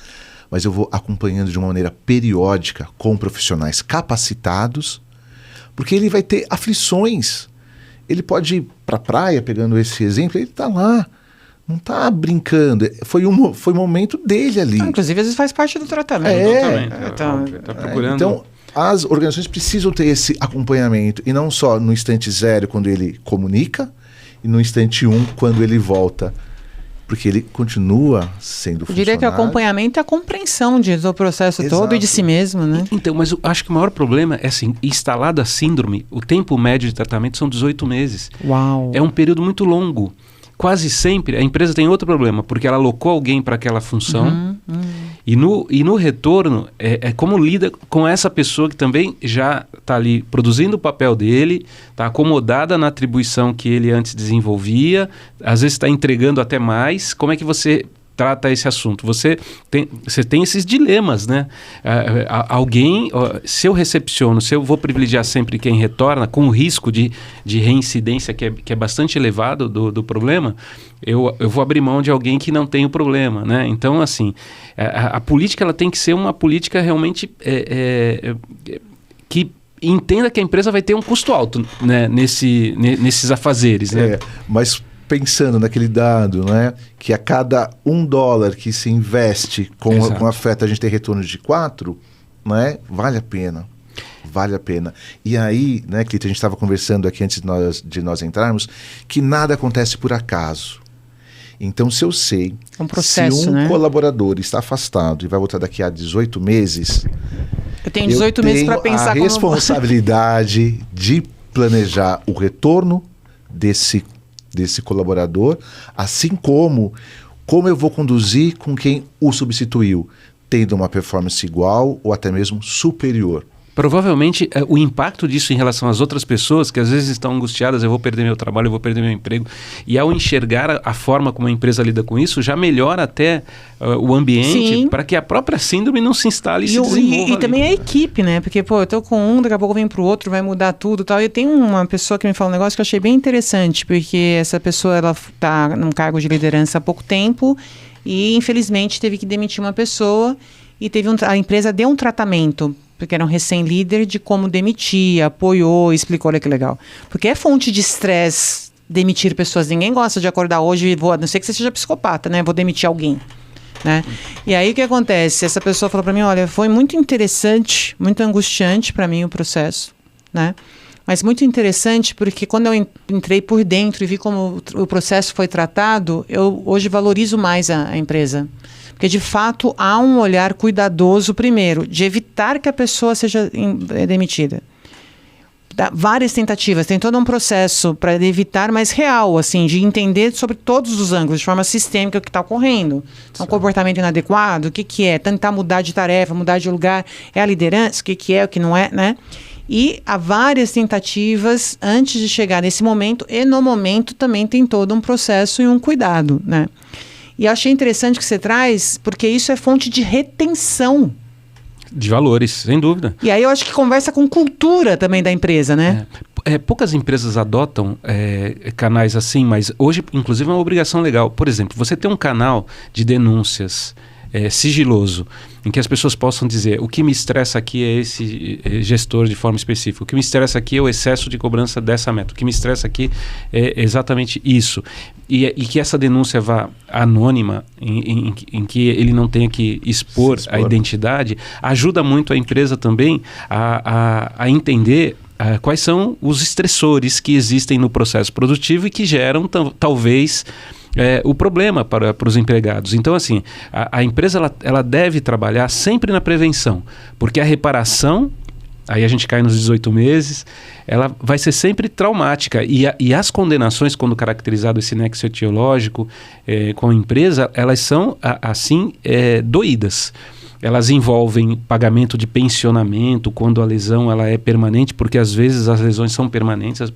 mas eu vou acompanhando de uma maneira periódica com profissionais capacitados, porque ele vai ter aflições. Ele pode ir para a praia, pegando esse exemplo, ele está lá. Não está brincando, foi o momento dele ali. Inclusive, às vezes faz parte do tratamento. Tá procurando. Então, as organizações precisam ter esse acompanhamento, e não só no instante 0, quando ele comunica, e no instante 1, quando ele volta. Porque ele continua sendo funcionário. Eu diria que o acompanhamento é a compreensão do processo todo e de si mesmo, né? Então, mas eu acho que o maior problema é assim, instalada a síndrome, o tempo médio de tratamento são 18 meses. Uau! É um período muito longo. Quase sempre a empresa tem outro problema, porque ela alocou alguém para aquela função e no retorno como lida com essa pessoa que também já está ali produzindo o papel dele, está acomodada na atribuição que ele antes desenvolvia, às vezes está entregando até mais. Como é que você trata esse assunto? Você tem esses dilemas, né? Se eu recepciono, se eu vou privilegiar sempre quem retorna, com o risco de reincidência que é bastante elevado do problema, eu vou abrir mão de alguém que não tem o problema, né? Então, assim, a política ela tem que ser uma política realmente que entenda que a empresa vai ter um custo alto, né, nesses afazeres, né? Mas pensando naquele dado, né, que a cada $1 que se investe com afeto a gente tem retorno de 4, né, vale a pena. Vale a pena. E aí, né, Cleito, a gente estava conversando aqui antes de nós entrarmos, que nada acontece por acaso. Então, se eu sei, se um colaborador está afastado e vai voltar daqui a 18 meses... Eu tenho 18 meses para pensar a responsabilidade de planejar o retorno desse colaborador, assim como eu vou conduzir com quem o substituiu, tendo uma performance igual ou até mesmo superior. Provavelmente o impacto disso em relação às outras pessoas que às vezes estão angustiadas, eu vou perder meu trabalho, eu vou perder meu emprego, e ao enxergar a forma como a empresa lida com isso, já melhora até o ambiente para que a própria síndrome não se instale e se desenvolva. E também a equipe, né? Porque, eu tô com um, daqui a pouco vem pro outro, vai mudar tudo e tal. E tem uma pessoa que me fala um negócio que eu achei bem interessante, porque essa pessoa, ela tá num cargo de liderança há pouco tempo e, infelizmente, teve que demitir uma pessoa e a empresa deu um tratamento, porque era um recém-líder, de como demitir, apoiou, explicou, olha que legal. Porque é fonte de estresse demitir pessoas. Ninguém gosta de acordar hoje e a não ser que você seja psicopata, né? Vou demitir alguém, né? E aí o que acontece? Essa pessoa falou para mim, olha, foi muito interessante, muito angustiante para mim o processo, né? Mas muito interessante porque quando eu entrei por dentro e vi como o processo foi tratado, eu hoje valorizo mais a empresa. Porque, de fato, há um olhar cuidadoso, primeiro, de evitar que a pessoa seja demitida. Várias tentativas, tem todo um processo para evitar, mas real, assim, de entender sobre todos os ângulos, de forma sistêmica, o que está ocorrendo. Então, comportamento inadequado, o que é? Tentar mudar de tarefa, mudar de lugar, é a liderança, o que é, o que não é, né? E há várias tentativas antes de chegar nesse momento, e no momento também tem todo um processo e um cuidado, né? E eu achei interessante que você traz, porque isso é fonte de retenção. De valores, sem dúvida. E aí eu acho que conversa com cultura também da empresa, né? Poucas empresas adotam canais assim, mas hoje, inclusive, é uma obrigação legal. Por exemplo, você tem um canal de denúncias sigiloso, em que as pessoas possam dizer, o que me estressa aqui é esse gestor de forma específica, o que me estressa aqui é o excesso de cobrança dessa meta, o que me estressa aqui é exatamente isso. E que essa denúncia vá anônima, em que ele não tenha que expor a identidade, ajuda muito a empresa também a entender quais são os estressores que existem no processo produtivo e que geram talvez o problema para os empregados. Então, assim, a empresa ela deve trabalhar sempre na prevenção, porque a reparação, aí a gente cai nos 18 meses, ela vai ser sempre traumática. E as condenações, quando caracterizado esse nexo etiológico com a empresa, elas são, assim, doídas. Elas envolvem pagamento de pensionamento quando a lesão ela é permanente, porque às vezes as lesões são permanentes.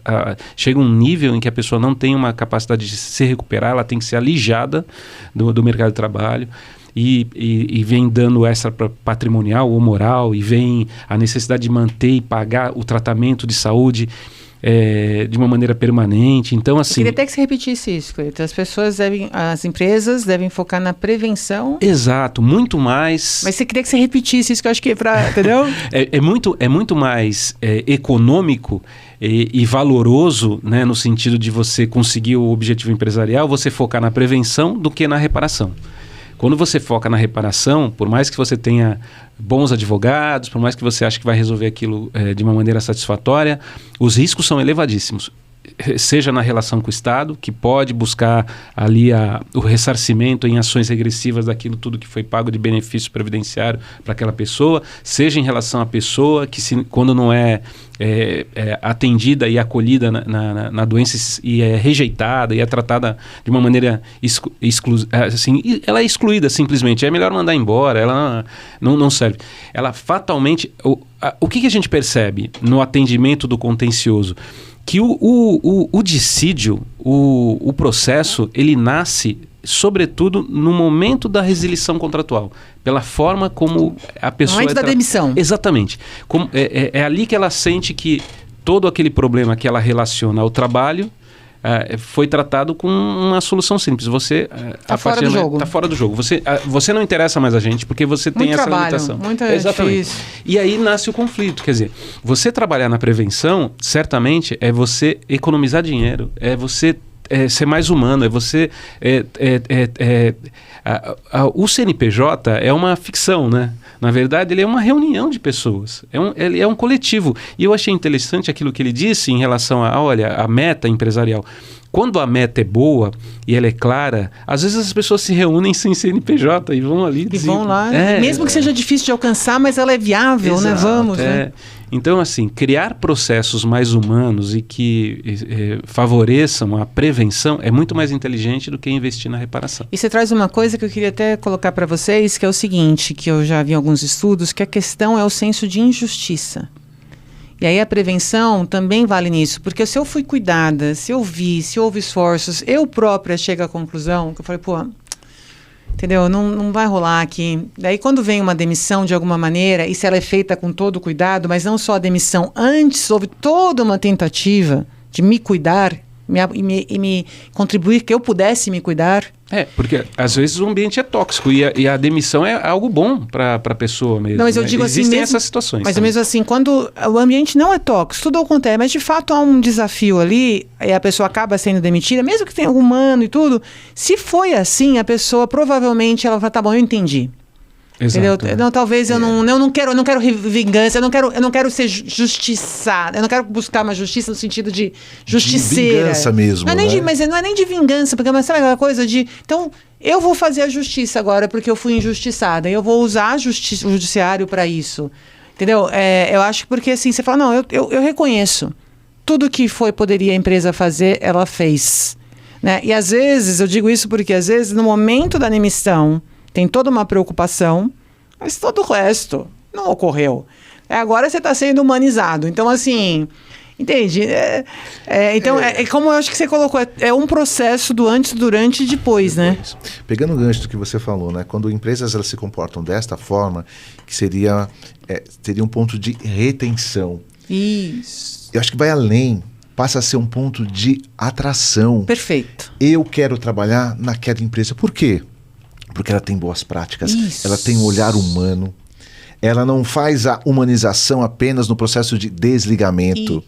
Chega um nível em que a pessoa não tem uma capacidade de se recuperar, ela tem que ser alijada do mercado de trabalho. E vem dano extra patrimonial ou moral, e vem a necessidade de manter e pagar o tratamento de saúde de uma maneira permanente. Então, assim, eu queria até que você repetisse isso, Cleiton. As empresas devem focar na prevenção. Exato, muito mais. Mas você queria que você repetisse isso, que eu acho que entendeu? É muito mais econômico e valoroso, né, no sentido de você conseguir o objetivo empresarial, você focar na prevenção do que na reparação. Quando você foca na reparação, por mais que você tenha bons advogados, por mais que você ache que vai resolver aquilo de uma maneira satisfatória, os riscos são elevadíssimos. Seja na relação com o Estado, que pode buscar ali o ressarcimento em ações regressivas daquilo tudo que foi pago de benefício previdenciário para aquela pessoa, seja em relação à pessoa que quando não é atendida e acolhida na doença e é rejeitada e é tratada de uma maneira assim, ela é excluída simplesmente, é melhor mandar embora, ela não serve. Ela fatalmente, o que a gente percebe no atendimento do contencioso? Que o dissídio, o processo, ele nasce, sobretudo, no momento da resilição contratual, pela forma como a pessoa... No momento da demissão. Exatamente. É ali que ela sente que todo aquele problema que ela relaciona ao trabalho foi tratado com uma solução simples. Você está fora do jogo. Está fora do jogo. Você não interessa mais a gente porque você tem essa limitação. Muito exatamente. Difícil. E aí nasce o conflito. Quer dizer, você trabalhar na prevenção, certamente, é você economizar dinheiro, é você ser mais humano, é você... o CNPJ é uma ficção, né? Na verdade, ele é uma reunião de pessoas, ele é um coletivo. E eu achei interessante aquilo que ele disse em relação a meta empresarial. Quando a meta é boa e ela é clara, às vezes as pessoas se reúnem sem CNPJ e vão ali... E vão lá, mesmo que seja difícil de alcançar, mas ela é viável, exato, né? Vamos, né? Então, assim, criar processos mais humanos e que favoreçam a prevenção é muito mais inteligente do que investir na reparação. E você traz uma coisa que eu queria até colocar para vocês, que é o seguinte, que eu já vi em alguns estudos, que a questão é o senso de injustiça. E aí a prevenção também vale nisso, porque se eu fui cuidada, se eu vi, se houve esforços, eu própria chego à conclusão, que eu falei, entendeu? Não vai rolar aqui. Daí quando vem uma demissão de alguma maneira, e se ela é feita com todo cuidado, mas não só a demissão, antes houve toda uma tentativa de me cuidar, e me contribuir que eu pudesse me cuidar. Porque às vezes o ambiente é tóxico e a demissão é algo bom para a pessoa mesmo. Não, mas eu digo Existem assim, essas situações. Mas também. mesmo assim, quando o ambiente não é tóxico, tudo acontece, mas de fato há um desafio ali, e a pessoa acaba sendo demitida, mesmo que tenha humano e tudo, se foi assim, a pessoa provavelmente ela vai, tá bom, eu entendi. Exato, Entendeu? Não, talvez eu não quero vingança, eu não quero ser justiçada, eu não quero buscar uma justiça no sentido de justiceira. De vingança mesmo, Mas não é nem de vingança, porque sabe aquela coisa de... Então, eu vou fazer a justiça agora porque eu fui injustiçada, eu vou usar o judiciário para isso. Entendeu? Eu acho que porque assim, você fala, não, eu reconheço. Tudo que poderia a empresa fazer, ela fez. Né? E às vezes, eu digo isso porque às vezes, no momento da demissão, tem toda uma preocupação, mas todo o resto não ocorreu. Agora você está sendo humanizado. Então, assim, entende? Então, como eu acho que você colocou, é um processo do antes, durante e depois, né? Pegando o gancho do que você falou, né? Quando empresas elas se comportam desta forma, que seria um ponto de retenção. Isso. Eu acho que vai além, passa a ser um ponto de atração. Perfeito. Eu quero trabalhar naquela empresa. Por quê? Porque ela tem boas práticas, Isso. Ela tem um olhar humano, ela não faz a humanização apenas no processo de desligamento.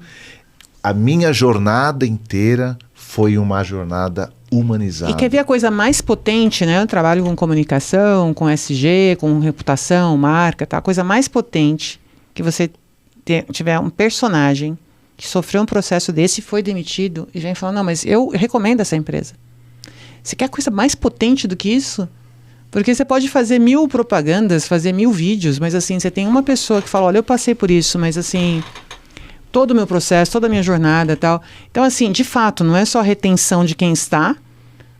A minha jornada inteira foi uma jornada humanizada. E quer ver a coisa mais potente, né? Eu trabalho com comunicação, com SG, com reputação, marca, tá? A coisa mais potente que você tiver um personagem que sofreu um processo desse e foi demitido e vem falando, não, mas eu recomendo essa empresa. Você quer coisa mais potente do que isso? Porque você pode fazer 1000 propagandas, fazer 1000 vídeos, mas assim, você tem uma pessoa que fala, olha, eu passei por isso, mas assim, todo o meu processo, toda a minha jornada e tal. Então, assim, de fato, não é só a retenção de quem está,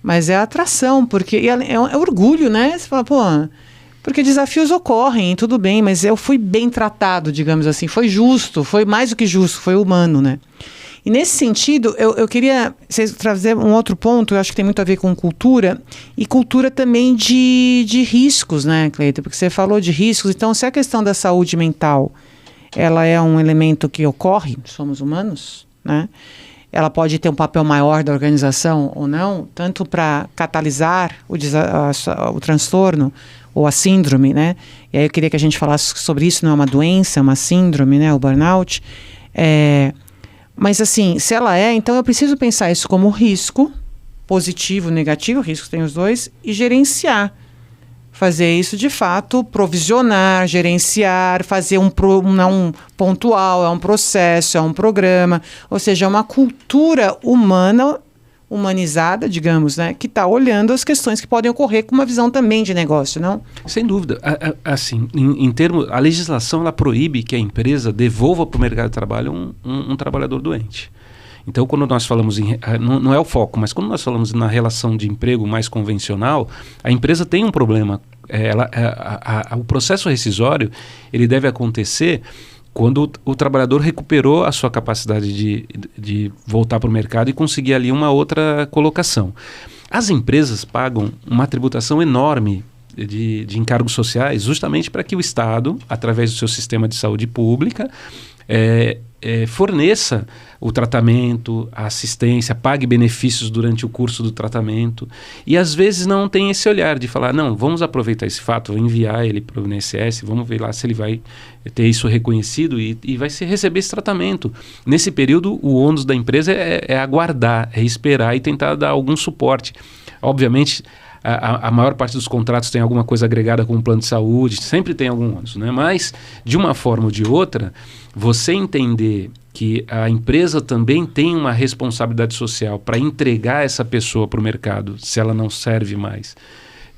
mas é a atração, porque é orgulho, né? Você fala, pô, porque desafios ocorrem, tudo bem, mas eu fui bem tratado, digamos assim, foi justo, foi mais do que justo, foi humano, né? E nesse sentido, eu queria trazer um outro ponto, eu acho que tem muito a ver com cultura, e cultura também de riscos, né, Cleiton? Porque você falou de riscos, então se a questão da saúde mental, ela é um elemento que ocorre, somos humanos, né? Ela pode ter um papel maior da organização ou não, tanto para catalisar o transtorno ou a síndrome, né? E aí eu queria que a gente falasse sobre isso, não é uma doença, é uma síndrome, né, o burnout. Mas assim, se ela então eu preciso pensar isso como risco, positivo, negativo, riscos tem os dois, e gerenciar. Fazer isso de fato, provisionar, gerenciar, fazer não um pontual, é um processo, é um programa, ou seja, é uma cultura humana, humanizada, digamos, né, que está olhando as questões que podem ocorrer com uma visão também de negócio, não? Sem dúvida. Assim, em termos, a legislação ela proíbe que a empresa devolva para o mercado de trabalho um trabalhador doente. Então, quando nós falamos não é o foco, mas quando nós falamos na relação de emprego mais convencional, a empresa tem um problema. O processo rescisório ele deve acontecer quando o trabalhador recuperou a sua capacidade de voltar para o mercado e conseguir ali uma outra colocação. As empresas pagam uma tributação enorme de encargos sociais justamente para que o Estado, através do seu sistema de saúde pública, forneça o tratamento, a assistência, pague benefícios durante o curso do tratamento e às vezes não tem esse olhar de falar, não, vamos aproveitar esse fato, enviar ele para o INSS, vamos ver lá se ele vai ter isso reconhecido e vai receber esse tratamento. Nesse período, o ônus da empresa é aguardar, é esperar e tentar dar algum suporte. Obviamente, a maior parte dos contratos tem alguma coisa agregada com o plano de saúde, sempre tem algum ônus, né? Mas, de uma forma ou de outra, você entender que a empresa também tem uma responsabilidade social para entregar essa pessoa para o mercado, se ela não serve mais,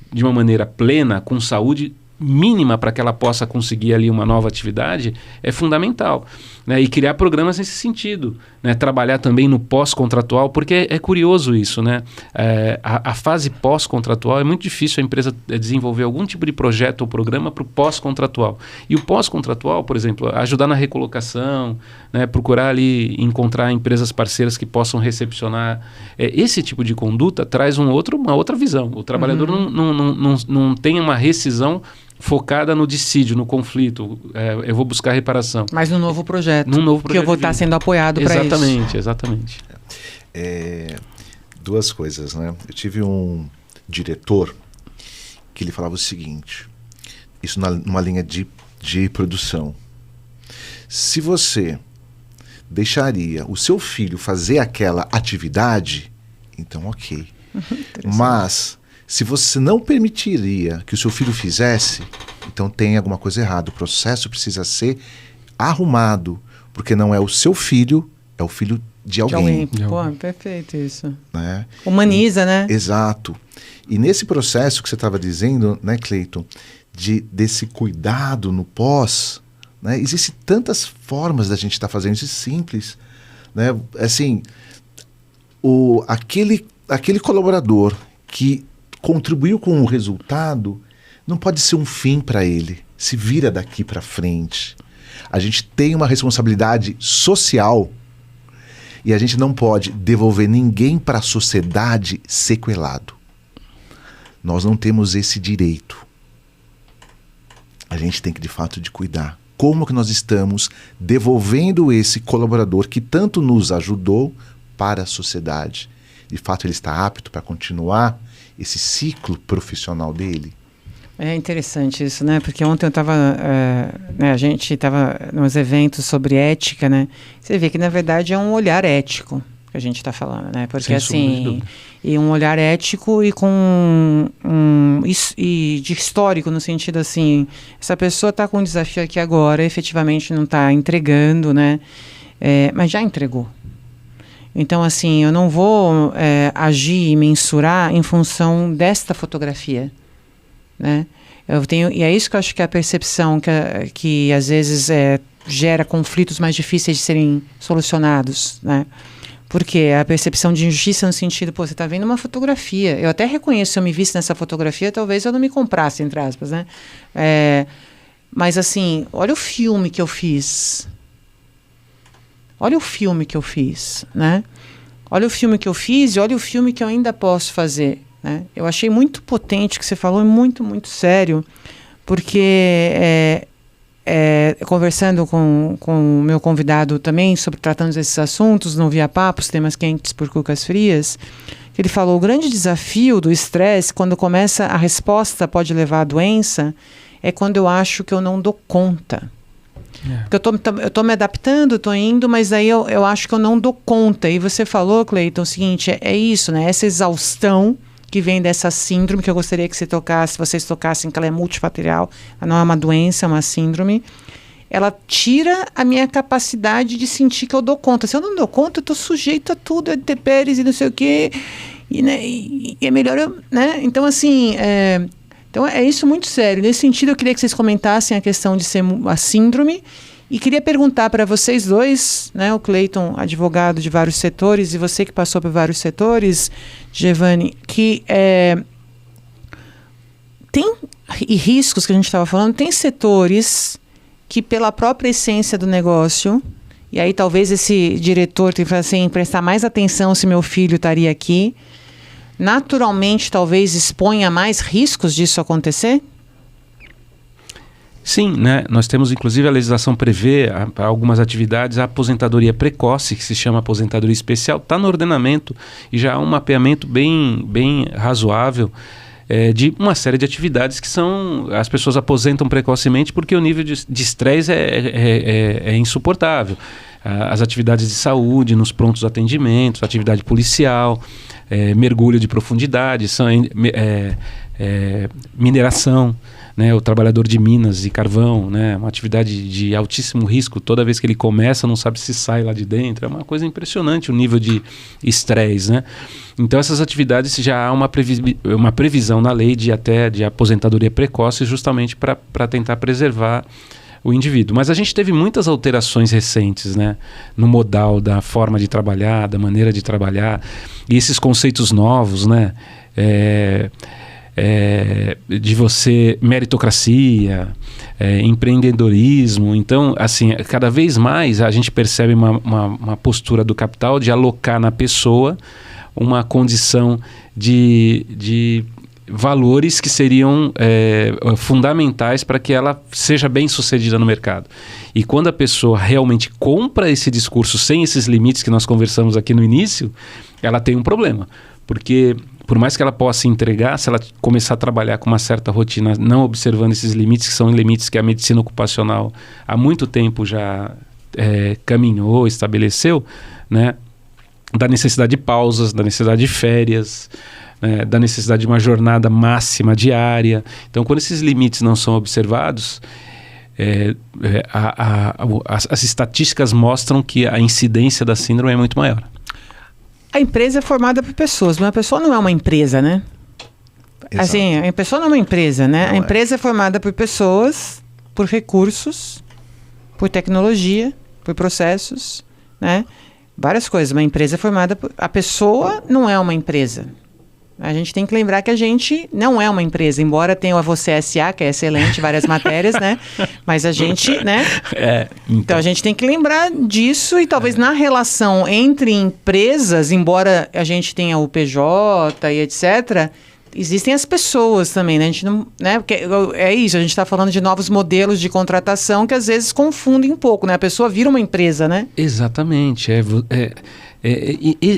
de uma maneira plena, com saúde mínima para que ela possa conseguir ali uma nova atividade, é fundamental, né? E criar programas nesse sentido, né? Trabalhar também no pós-contratual, porque é curioso isso, né? A fase pós-contratual é muito difícil a empresa desenvolver algum tipo de projeto ou programa para o pós-contratual. E o pós-contratual, por exemplo, ajudar na recolocação, né? Procurar ali encontrar empresas parceiras que possam recepcionar. Esse tipo de conduta traz uma outra visão. O trabalhador não tem uma rescisão focada no dissídio, no conflito. Eu vou buscar reparação. Mas no novo projeto. Num novo projeto. Que eu vou estar sendo apoiado para isso. Exatamente. Duas coisas, né? Eu tive um diretor que ele falava o seguinte, isso numa linha de produção. Se você deixaria o seu filho fazer aquela atividade, então ok. Mas se você não permitiria que o seu filho fizesse, então tem alguma coisa errada. O processo precisa ser arrumado, porque não é o seu filho, é o filho de alguém. Pô, perfeito isso. Né? Humaniza, né? Exato. E nesse processo que você estava dizendo, né, Cleiton, desse cuidado no pós, né, existem tantas formas da gente estar fazendo isso simples. Né? Assim, aquele colaborador que contribuiu com o resultado não pode ser um fim para ele. Se vira daqui para frente. A gente tem uma responsabilidade social e a gente não pode devolver ninguém para a sociedade sequelado. Nós não temos esse direito. A gente tem que, de fato, cuidar. Como que nós estamos devolvendo esse colaborador que tanto nos ajudou para a sociedade? De fato, ele está apto para continuar esse ciclo profissional dele? É interessante isso, né? Porque ontem eu estava, a gente estava nos eventos sobre ética, né? Você vê que, na verdade, é um olhar ético que a gente está falando, né? Porque, assim, e um olhar ético e com e de histórico, no sentido, assim, essa pessoa está com um desafio aqui agora, efetivamente não está entregando, né? Mas já entregou. Então, assim, eu não vou agir e mensurar em função desta fotografia, né? E é isso que eu acho que é a percepção que às vezes gera conflitos mais difíceis de serem solucionados, né? Porque a percepção de injustiça no sentido, pô, você está vendo uma fotografia, eu até reconheço, se eu me visse nessa fotografia, talvez eu não me comprasse, entre aspas, né? Mas assim, olha o filme que eu fiz. Olha o filme que eu fiz, né? Olha o filme que eu fiz e olha o filme que eu ainda posso fazer, né? Eu achei muito potente o que você falou, é muito, muito sério, porque conversando com o meu convidado também sobre tratando desses assuntos no Via Papos, temas quentes por cucas frias, ele falou, o grande desafio do estresse, quando começa a resposta pode levar à doença, é quando eu acho que eu não dou conta. Porque eu tô me adaptando, tô indo, mas aí eu acho que eu não dou conta. E você falou, Cleiton, o seguinte, é isso, né? Essa exaustão que vem dessa síndrome, que eu gostaria que vocês tocassem, que ela é multifatorial, ela não é uma doença, é uma síndrome, ela tira a minha capacidade de sentir que eu dou conta. Se eu não dou conta, eu tô sujeito a tudo, a intempéries e não sei o quê, e é melhor eu, né? Então, assim, então é isso muito sério. Nesse sentido, eu queria que vocês comentassem a questão de ser a síndrome e queria perguntar para vocês dois, né, o Cleiton, advogado de vários setores, e você que passou por vários setores, Giovanni, que tem riscos que a gente estava falando, tem setores que pela própria essência do negócio, e aí talvez esse diretor tenha que assim, prestar mais atenção se meu filho estaria aqui, naturalmente talvez exponha mais riscos disso acontecer? Sim, né? Nós temos, inclusive, a legislação prevê para algumas atividades a aposentadoria precoce, que se chama aposentadoria especial, está no ordenamento e já há um mapeamento bem razoável de uma série de atividades que as pessoas aposentam precocemente porque o nível de estresse é insuportável. As atividades de saúde, nos prontos atendimentos, atividade policial, mergulho de profundidade, mineração, né, o trabalhador de minas e carvão, né, uma atividade de altíssimo risco, toda vez que ele começa não sabe se sai lá de dentro, é uma coisa impressionante o nível de estresse, né? Então essas atividades já há uma previsão na lei de aposentadoria precoce justamente para tentar preservar o indivíduo. Mas a gente teve muitas alterações recentes, né, no modal da forma de trabalhar, da maneira de trabalhar, e esses conceitos novos, né, de você, meritocracia, empreendedorismo. Então, assim, cada vez mais a gente percebe uma postura do capital de alocar na pessoa uma condição de valores que seriam fundamentais para que ela seja bem sucedida no mercado. E quando a pessoa realmente compra esse discurso sem esses limites que nós conversamos aqui no início, ela tem um problema. Porque por mais que ela possa entregar, se ela começar a trabalhar com uma certa rotina, não observando esses limites, que são limites que a medicina ocupacional há muito tempo já caminhou, estabeleceu, né? Da necessidade de pausas, da necessidade de férias, da necessidade de uma jornada máxima diária. Então, quando esses limites não são observados, as estatísticas mostram que a incidência da síndrome é muito maior. A empresa é formada por pessoas, mas a pessoa não é uma empresa, né? Exato. Assim, a pessoa não é uma empresa, né? Não a empresa é formada por pessoas, por recursos, por tecnologia, por processos, né? Várias coisas. Uma empresa é formada por... A pessoa não é uma empresa. A gente tem que lembrar que a gente não é uma empresa, embora tenha a Você S.A., que é excelente, várias matérias, né? Mas a gente, né? Então a gente tem que lembrar disso e talvez na relação entre empresas, embora a gente tenha o PJ e etc., existem as pessoas também, né? A gente não, né? Porque é isso, a gente está falando de novos modelos de contratação que às vezes confundem um pouco, né? A pessoa vira uma empresa, né? Exatamente.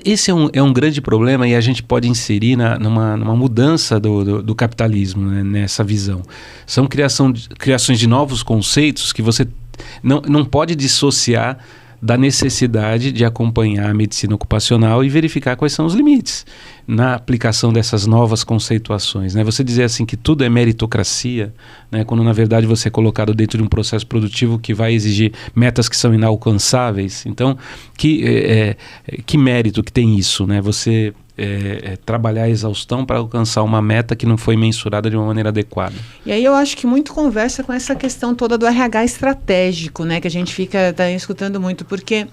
Esse é um grande problema e a gente pode inserir numa mudança do capitalismo, né, nessa visão. São criações de novos conceitos que você não pode dissociar da necessidade de acompanhar a medicina ocupacional e verificar quais são os limites na aplicação dessas novas conceituações, né? Você dizer assim que tudo é meritocracia, né? Quando na verdade você é colocado dentro de um processo produtivo que vai exigir metas que são inalcançáveis. Então, que mérito que tem isso, né? Você trabalhar a exaustão para alcançar uma meta que não foi mensurada de uma maneira adequada. E aí eu acho que muito conversa com essa questão toda do RH estratégico, né? Que a gente tá escutando muito, porque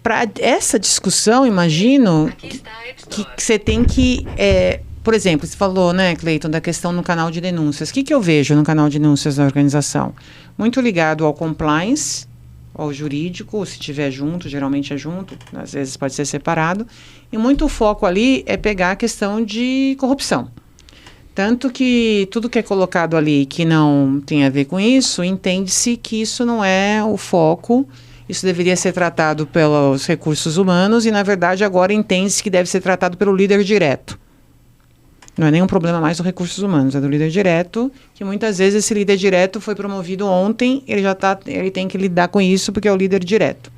para essa discussão, imagino que você tem que... por exemplo, você falou, né, Cleiton, da questão no canal de denúncias. O que eu vejo no canal de denúncias da organização? Muito ligado ao compliance, ao jurídico, se tiver junto, geralmente é junto, às vezes pode ser separado, e muito foco ali é pegar a questão de corrupção. Tanto que tudo que é colocado ali que não tem a ver com isso, entende-se que isso não é o foco, isso deveria ser tratado pelos recursos humanos e, na verdade, agora entende-se que deve ser tratado pelo líder direto. Não é nenhum problema mais dos recursos humanos, é do líder direto, que muitas vezes esse líder direto foi promovido ontem, ele tem que lidar com isso porque é o líder direto.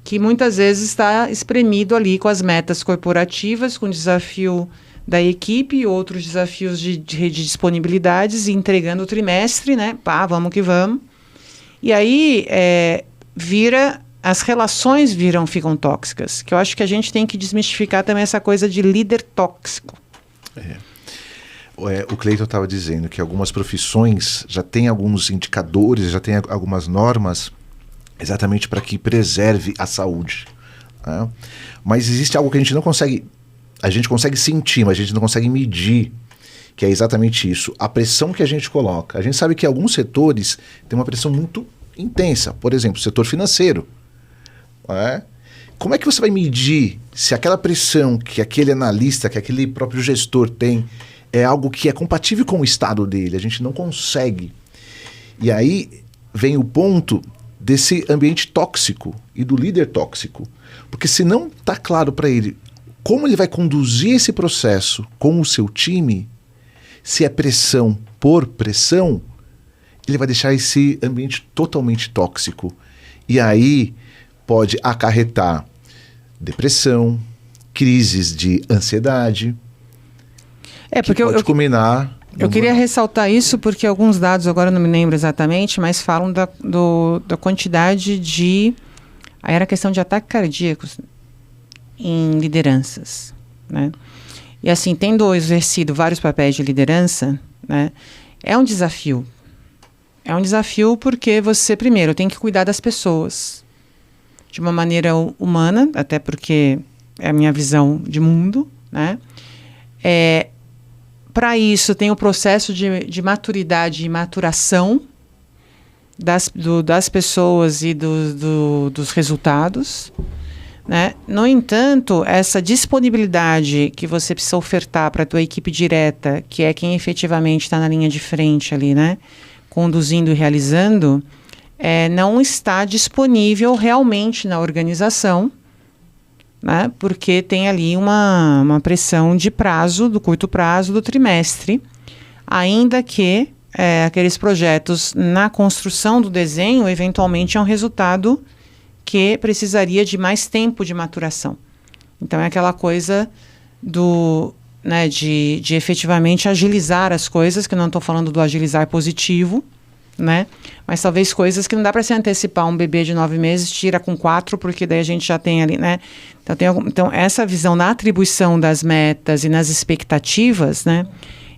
Que muitas vezes está espremido ali com as metas corporativas, com o desafio da equipe e outros desafios de disponibilidades, e entregando o trimestre, né? Pá, vamos que vamos. E aí as relações ficam tóxicas, que eu acho que a gente tem que desmistificar também essa coisa de líder tóxico. O Cleiton estava dizendo que algumas profissões já têm alguns indicadores, já têm algumas normas exatamente para que preserve a saúde, né? Mas existe algo que a gente consegue sentir, mas a gente não consegue medir, que é exatamente isso, a pressão que a gente coloca. A gente sabe que alguns setores têm uma pressão muito intensa, por exemplo, o setor financeiro, né? Como é que você vai medir se aquela pressão que aquele analista, que aquele próprio gestor tem, é algo que é compatível com o estado dele? A gente não consegue. E aí vem o ponto desse ambiente tóxico e do líder tóxico. Porque se não está claro para ele como ele vai conduzir esse processo com o seu time, se é pressão por pressão, ele vai deixar esse ambiente totalmente tóxico. E aí pode acarretar depressão, crises de ansiedade, porque pode culminar... Eu queria ressaltar isso porque alguns dados, agora eu não me lembro exatamente, mas falam da quantidade de... Aí era questão de ataques cardíacos em lideranças, né? E assim, tendo exercido vários papéis de liderança, né, é um desafio. É um desafio porque você, primeiro, tem que cuidar das pessoas de uma maneira humana, até porque é a minha visão de mundo, né? Para isso, tem o processo de maturidade e maturação das pessoas e dos resultados. né? No entanto, essa disponibilidade que você precisa ofertar para a tua equipe direta, que é quem efetivamente está na linha de frente ali, né? Conduzindo e realizando, não está disponível realmente na organização, né? Porque tem ali uma pressão de prazo, do curto prazo, do trimestre, ainda que aqueles projetos na construção do desenho, eventualmente é um resultado que precisaria de mais tempo de maturação. Então, é aquela coisa de efetivamente agilizar as coisas, que eu não estou falando do agilizar positivo, né? Mas talvez coisas que não dá para se antecipar. Um bebê de 9 meses tira com 4, porque daí a gente já tem ali, né? Então, essa visão na atribuição das metas e nas expectativas, né?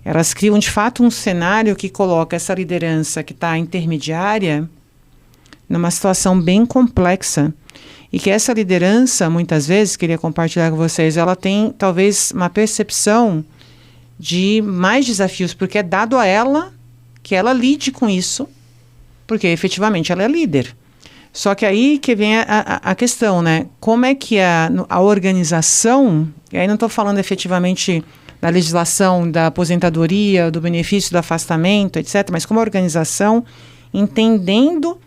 Elas criam, de fato, um cenário que coloca essa liderança que está intermediária numa situação bem complexa, e que essa liderança, muitas vezes, queria compartilhar com vocês, ela tem talvez uma percepção de mais desafios, porque é dado a ela que ela lide com isso, porque efetivamente ela é líder. Só que aí que vem a questão, né? Como é que a organização, e aí não estou falando efetivamente da legislação, da aposentadoria, do benefício do afastamento, etc., mas como a organização, entendendo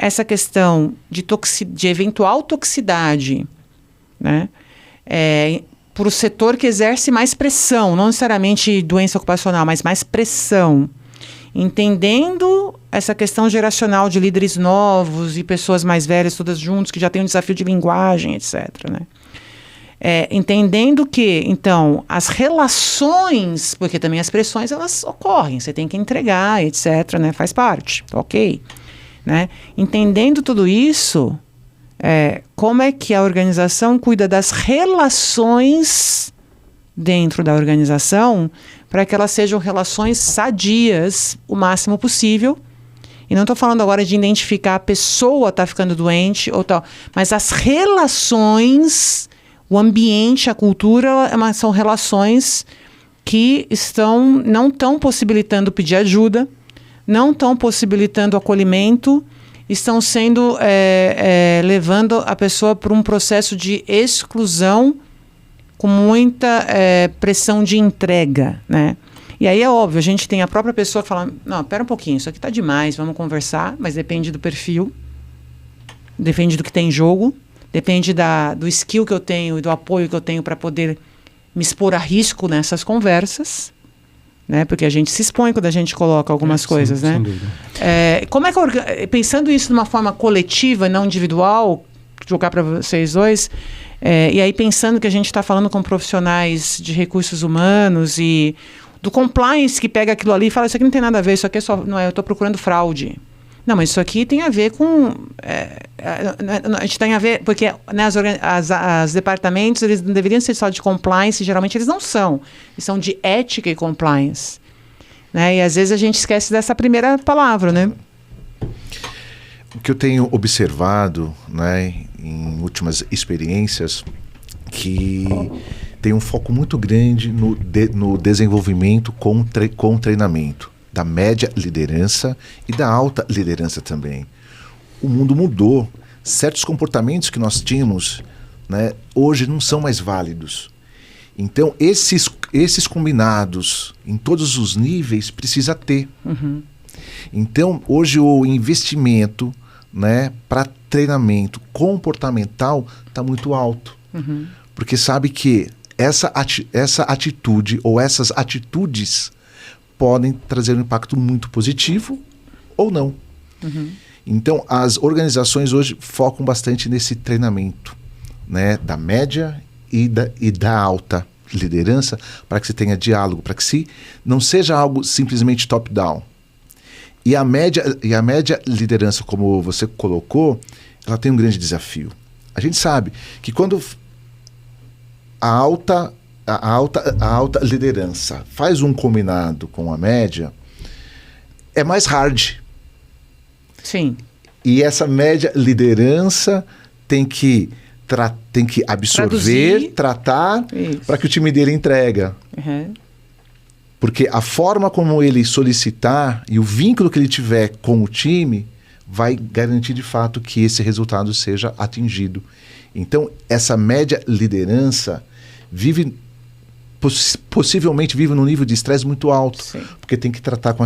essa questão de eventual toxicidade, né, para o setor que exerce mais pressão, não necessariamente doença ocupacional, mas mais pressão, entendendo essa questão geracional de líderes novos e pessoas mais velhas, todas juntas, que já tem um desafio de linguagem, etc., né? Entendendo que, então, as relações, porque também as pressões, elas ocorrem, você tem que entregar, etc., né? Faz parte, ok. Né? Entendendo tudo isso, como é que a organização cuida das relações dentro da organização para que elas sejam relações sadias o máximo possível. E não estou falando agora de identificar a pessoa está ficando doente ou tal, mas as relações, o ambiente, a cultura, são relações que não estão possibilitando pedir ajuda, não estão possibilitando acolhimento, estão sendo levando a pessoa para um processo de exclusão com muita pressão de entrega, né? E aí é óbvio, a gente tem a própria pessoa que fala, não, pera um pouquinho, isso aqui está demais, vamos conversar, mas depende do perfil, depende do que tem em jogo, depende do skill que eu tenho e do apoio que eu tenho para poder me expor a risco nessas conversas, né? Porque a gente se expõe quando a gente coloca algumas coisas, sim, né? Sem dúvida. Como é que pensando isso de uma forma coletiva, não individual, jogar para vocês dois, e aí pensando que a gente está falando com profissionais de recursos humanos e do compliance que pega aquilo ali e fala, isso aqui não tem nada a ver, isso aqui é só, não é, eu estou procurando fraude. Não, mas isso aqui tem a ver com... a gente tem a ver... Porque né, os departamentos, eles não deveriam ser só de compliance, geralmente eles não são. Eles são de ética e compliance. Né? E às vezes a gente esquece dessa primeira palavra, né? O que eu tenho observado, né, em últimas experiências, que tem um foco muito grande no desenvolvimento com treinamento da média liderança e da alta liderança também. O mundo mudou. Certos comportamentos que nós tínhamos, né, hoje não são mais válidos. Então, esses combinados em todos os níveis precisa ter. Uhum. Então, hoje o investimento, né, para treinamento comportamental está muito alto. Uhum. Porque sabe que essa atitude ou essas atitudes podem trazer um impacto muito positivo ou não. Uhum. Então, as organizações hoje focam bastante nesse treinamento, né, da média e da alta liderança, para que você tenha diálogo, para que não seja algo simplesmente top-down. E a média liderança, como você colocou, ela tem um grande desafio. A gente sabe que quando a alta liderança faz um combinado com a média, é mais hard. Sim. E essa média liderança tem que absorver, tratar, para que o time dele entrega. Uhum. Porque a forma como ele solicitar e o vínculo que ele tiver com o time vai garantir de fato que esse resultado seja atingido. Então, essa média liderança possivelmente vive num nível de estresse muito alto. Sim. Porque tem que tratar com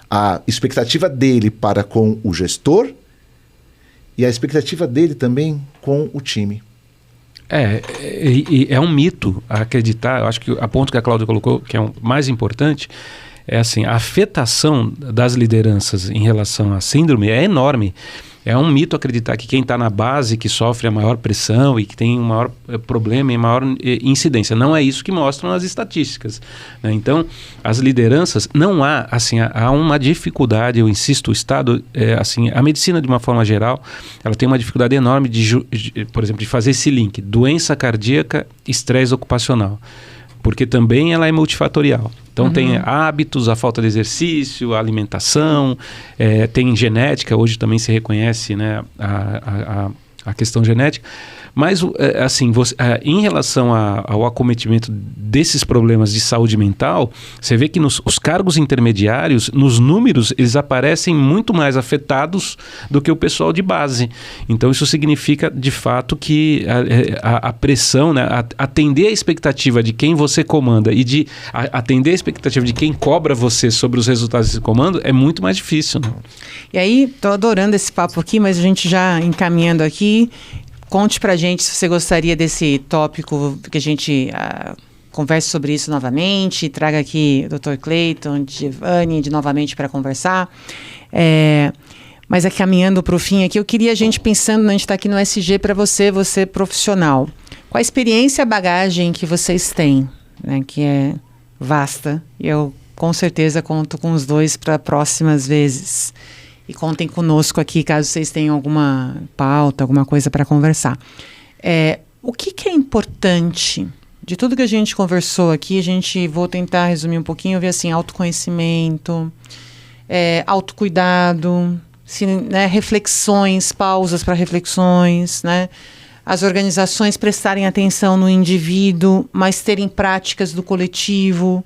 a expectativa dele para com o gestor e a expectativa dele também com o time. É um mito acreditar. Eu acho que a ponto que a Cláudia colocou, que é o mais importante, é assim, a afetação das lideranças em relação à síndrome é enorme. É um mito acreditar que quem está na base que sofre a maior pressão e que tem um maior problema e maior incidência. Não é isso que mostram as estatísticas, né? Então, as lideranças, não há, assim, há uma dificuldade, eu insisto, o Estado, assim, a medicina de uma forma geral, ela tem uma dificuldade enorme por exemplo, de fazer esse link, doença cardíaca, estresse ocupacional. Porque também ela é multifatorial. Então tem hábitos, a falta de exercício, a alimentação, tem genética, hoje também se reconhece, né, a questão genética. Mas, assim, em relação ao acometimento desses problemas de saúde mental, você vê que os cargos intermediários, nos números, eles aparecem muito mais afetados do que o pessoal de base. Então, isso significa, de fato, que a pressão, né, atender a expectativa de quem você comanda e de atender a expectativa de quem cobra você sobre os resultados desse comando é muito mais difícil, né? E aí, estou adorando esse papo aqui, mas a gente já encaminhando aqui, conte pra gente se você gostaria desse tópico, que a gente converse sobre isso novamente, traga aqui o Dr. Clayton, Giovanni, novamente para conversar. Mas caminhando para o fim aqui, eu queria a gente pensando, a gente está aqui no SG para você profissional. Qual a experiência e a bagagem que vocês têm, né, que é vasta, e eu com certeza conto com os dois para próximas vezes. E contem conosco aqui, caso vocês tenham alguma pauta, alguma coisa para conversar. O que é importante de tudo que a gente conversou aqui? Vou tentar resumir um pouquinho, ver assim, autoconhecimento, autocuidado, né, reflexões, pausas para reflexões, né? As organizações prestarem atenção no indivíduo, mas terem práticas do coletivo,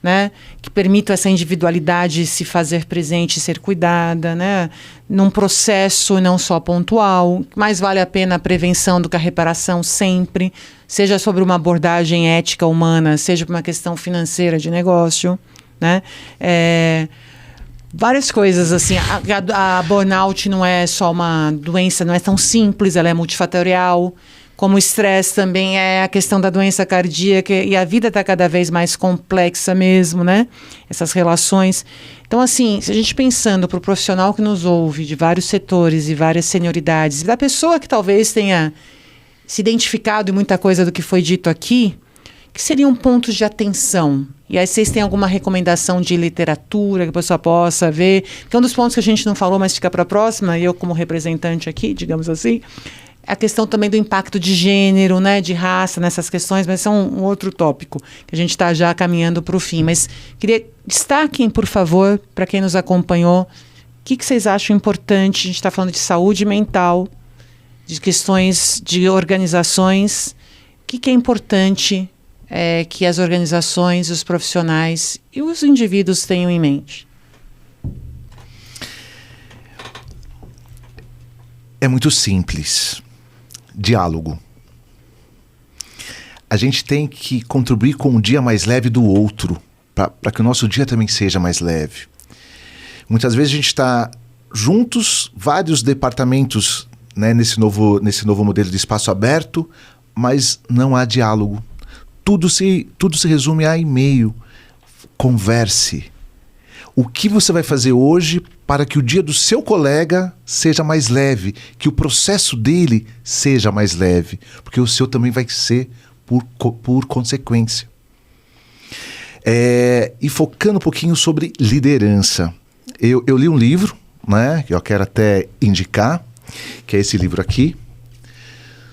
né, que permitam essa individualidade se fazer presente e ser cuidada, né, num processo não só pontual. Mais vale a pena a prevenção do que a reparação sempre, seja sobre uma abordagem ética humana, seja por uma questão financeira de negócio, né? Várias coisas, assim, a burnout não é só uma doença, não é tão simples, ela é multifatorial. Como o estresse também é a questão da doença cardíaca, e a vida está cada vez mais complexa mesmo, né? Essas relações. Então, assim, se a gente pensando para o profissional que nos ouve, de vários setores e várias senioridades, da pessoa que talvez tenha se identificado em muita coisa do que foi dito aqui, que seriam pontos de atenção? E aí vocês têm alguma recomendação de literatura que a pessoa possa ver? Que é um dos pontos que a gente não falou, mas fica para a próxima, e eu como representante aqui, digamos assim, a questão também do impacto de gênero, né, de raça nessas questões, mas é um outro tópico que a gente está já caminhando para o fim. Mas queria destaquem, por favor, para quem nos acompanhou, o que vocês acham importante? A gente está falando de saúde mental, de questões de organizações. O que é importante que as organizações, os profissionais e os indivíduos tenham em mente? É muito simples. Diálogo. A gente tem que contribuir com um dia mais leve do outro, para que o nosso dia também seja mais leve. Muitas vezes a gente está juntos, vários departamentos, né, nesse novo modelo de espaço aberto, mas não há diálogo. Tudo se resume a e-mail. Converse. O que você vai fazer hoje para que o dia do seu colega seja mais leve, que o processo dele seja mais leve, porque o seu também vai ser por consequência. E focando um pouquinho sobre liderança. Eu li um livro, né, que eu quero até indicar, que é esse livro aqui,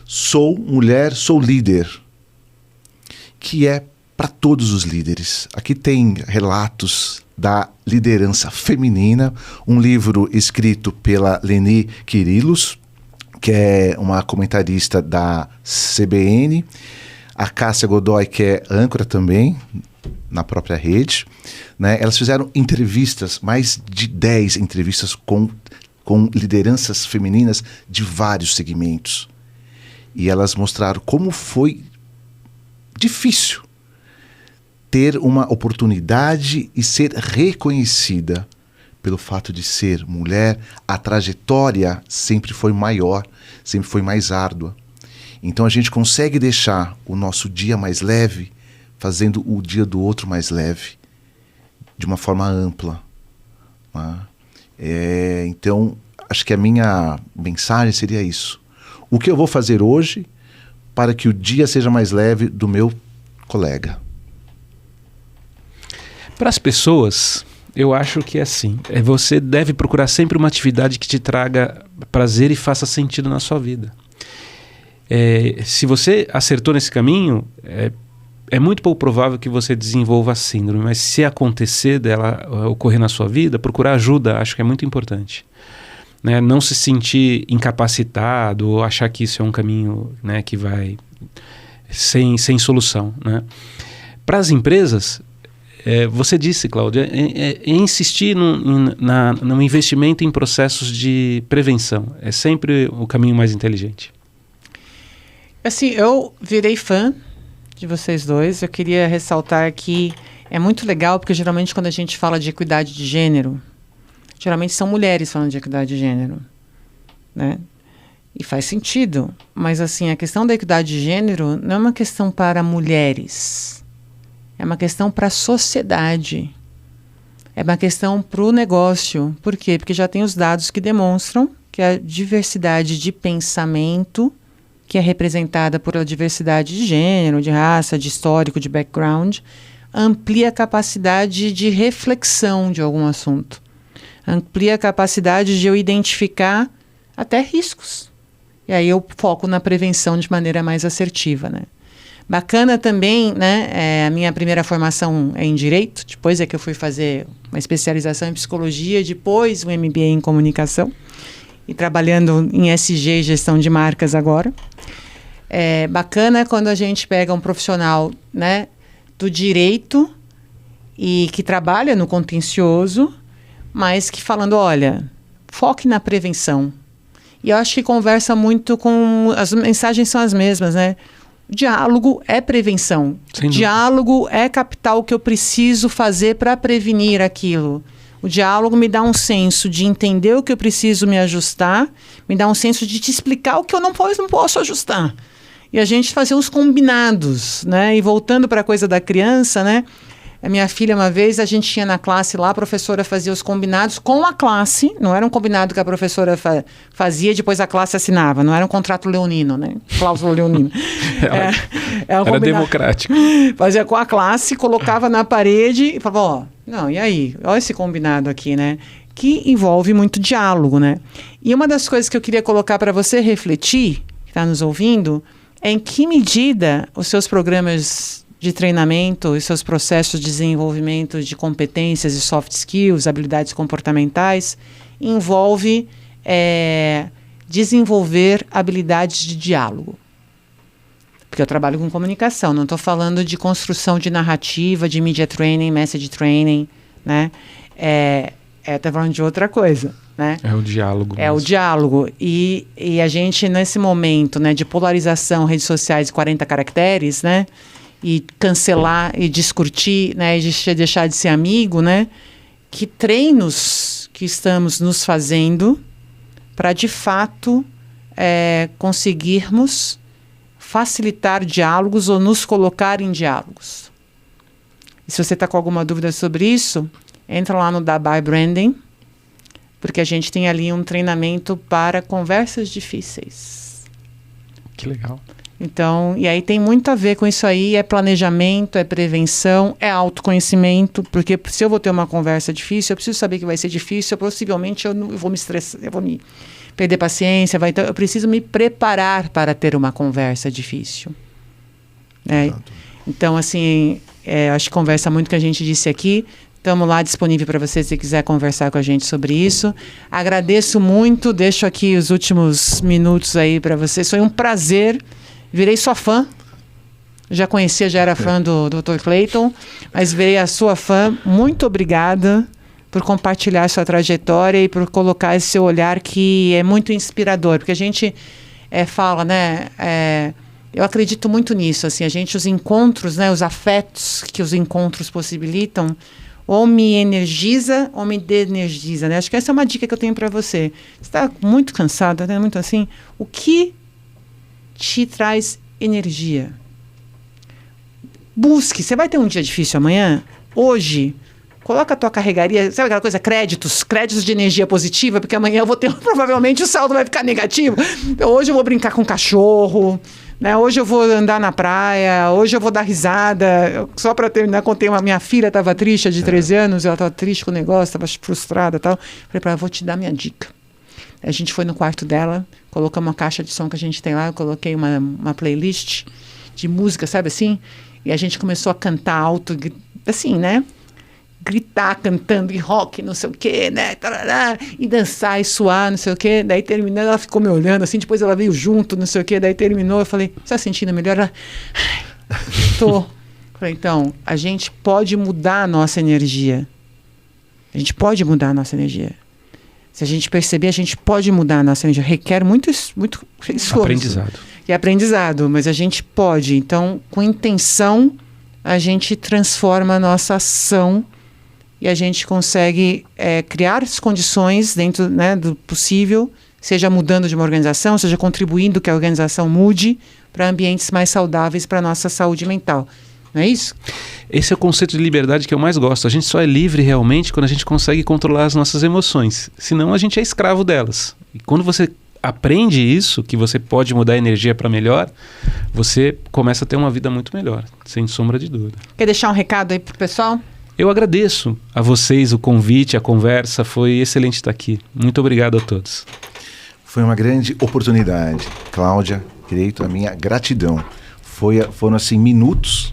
Sou Mulher, Sou Líder, que é para todos os líderes. Aqui tem relatos da liderança feminina, um livro escrito pela Leni Quirilos, que é uma comentarista da CBN, a Cássia Godoy, que é âncora também, na própria rede, né? Elas fizeram entrevistas, mais de 10 entrevistas com lideranças femininas de vários segmentos. E elas mostraram como foi difícil ter uma oportunidade e ser reconhecida pelo fato de ser mulher. A trajetória sempre foi maior, sempre foi mais árdua. Então a gente consegue deixar o nosso dia mais leve, fazendo o dia do outro mais leve, de uma forma ampla, né? Então, acho que a minha mensagem seria isso. O que eu vou fazer hoje para que o dia seja mais leve do meu colega? Para as pessoas, eu acho que é assim. Você deve procurar sempre uma atividade que te traga prazer e faça sentido na sua vida. Se você acertou nesse caminho, é muito pouco provável que você desenvolva a síndrome, mas se acontecer dela ocorrer na sua vida, procurar ajuda, acho que é muito importante. Né? Não se sentir incapacitado ou achar que isso é um caminho, né, que vai sem solução. Né? Para as empresas, você disse, Cláudia, insistir no investimento em processos de prevenção. É sempre o caminho mais inteligente. Assim, eu virei fã de vocês dois. Eu queria ressaltar que é muito legal, porque geralmente quando a gente fala de equidade de gênero, geralmente são mulheres falando de equidade de gênero, né? E faz sentido. Mas assim, a questão da equidade de gênero não é uma questão para mulheres. É uma questão para a sociedade. É uma questão para o negócio. Por quê? Porque já tem os dados que demonstram que a diversidade de pensamento, que é representada por a diversidade de gênero, de raça, de histórico, de background, amplia a capacidade de reflexão de algum assunto. Amplia a capacidade de eu identificar até riscos. E aí eu foco na prevenção de maneira mais assertiva, né? Bacana também, né? A minha primeira formação é em Direito, depois é que eu fui fazer uma especialização em Psicologia, depois um MBA em Comunicação, e trabalhando em SG, Gestão de Marcas agora. É bacana quando a gente pega um profissional, né, do direito e que trabalha no contencioso, mas que falando, olha, foque na prevenção. E eu acho que conversa muito com... As mensagens são as mesmas, né? Diálogo é prevenção. Diálogo é captar o que eu preciso fazer para prevenir aquilo. O diálogo me dá um senso de entender o que eu preciso me ajustar, me dá um senso de te explicar o que eu não posso ajustar. E a gente fazer os combinados, né? E voltando para a coisa da criança, né? A minha filha, uma vez, a gente tinha na classe lá, a professora fazia os combinados com a classe, não era um combinado que a professora fazia e depois a classe assinava, não era um contrato leonino, né? Cláusula leonina. Era democrático. Fazia com a classe, colocava na parede e falava, não, e aí? Olha esse combinado aqui, né? Que envolve muito diálogo, né? E uma das coisas que eu queria colocar para você refletir, que está nos ouvindo, é em que medida os seus programas de treinamento e seus processos de desenvolvimento de competências e soft skills, habilidades comportamentais, envolve desenvolver habilidades de diálogo. Porque eu trabalho com comunicação, não estou falando de construção de narrativa, de media training, message training, né? Estou falando de outra coisa, né? É o diálogo. É o diálogo. E a gente, nesse momento, né, de polarização, redes sociais e 40 caracteres, né? E cancelar e discutir, né, e deixar de ser amigo, né? Que treinos que estamos nos fazendo para, de fato, conseguirmos facilitar diálogos ou nos colocar em diálogos. E se você está com alguma dúvida sobre isso, entra lá no Dabai Branding, porque a gente tem ali um treinamento para conversas difíceis. Que legal. Então, e aí tem muito a ver com isso aí, é planejamento, é prevenção, é autoconhecimento, porque se eu vou ter uma conversa difícil, eu preciso saber que vai ser difícil, possivelmente eu vou me estressar, eu vou me perder paciência, então eu preciso me preparar para ter uma conversa difícil. Né? Então, assim, acho que conversa muito com o que a gente disse aqui. Estamos lá disponível para você se quiser conversar com a gente sobre isso. Agradeço muito, deixo aqui os últimos minutos aí para vocês. Foi um prazer. Virei sua fã, já conhecia, já era fã do Dr. Clayton, mas virei a sua fã. Muito obrigada por compartilhar sua trajetória e por colocar esse seu olhar que é muito inspirador, porque a gente fala, né? Eu acredito muito nisso, assim, os encontros, né, os afetos que os encontros possibilitam, ou me energiza ou me de-energiza, né? Acho que essa é uma dica que eu tenho para você. Você está muito cansada, né? Muito assim. O que te traz energia? Busque. Você vai ter um dia difícil amanhã? Hoje, coloca a tua carregaria, sabe aquela coisa, créditos de energia positiva, porque amanhã eu vou ter, provavelmente o saldo vai ficar negativo. Então, hoje eu vou brincar com o cachorro, né? Hoje eu vou andar na praia, hoje eu vou dar risada. Só para terminar, contei minha filha estava triste, de 13 anos, ela estava triste com o negócio, estava frustrada e tal. Falei para ela, vou te dar minha dica. A gente foi no quarto dela, colocamos uma caixa de som que a gente tem lá, eu coloquei uma playlist de música, sabe assim? E a gente começou a cantar alto, assim, né? Gritar, cantando, e rock, não sei o quê, né? Tarará, e dançar, e suar, não sei o quê. Daí terminando, ela ficou me olhando, assim, depois ela veio junto, não sei o quê. Daí terminou, eu falei, você tá sentindo melhor? Ela, tô. Falei, então, a gente pode mudar a nossa energia. A gente pode mudar a nossa energia. Se a gente perceber, a gente pode mudar a nossa energia. Requer muito esforço. Aprendizado. E aprendizado, mas a gente pode. Então, com intenção, a gente transforma a nossa ação e a gente consegue criar as condições dentro, né, do possível, seja mudando de uma organização, seja contribuindo que a organização mude para ambientes mais saudáveis para a nossa saúde mental. Não é isso? Esse é o conceito de liberdade que eu mais gosto. A gente só é livre realmente quando a gente consegue controlar as nossas emoções. Senão a gente é escravo delas. E quando você aprende isso, que você pode mudar a energia para melhor, você começa a ter uma vida muito melhor, sem sombra de dúvida. Quer deixar um recado aí pro pessoal? Eu agradeço a vocês o convite, a conversa, foi excelente estar aqui. Muito obrigado a todos. Foi uma grande oportunidade. Cláudia, direito à minha gratidão. Foram assim minutos,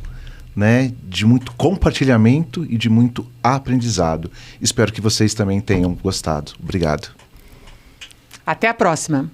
né, de muito compartilhamento e de muito aprendizado. Espero que vocês também tenham gostado. Obrigado. Até a próxima.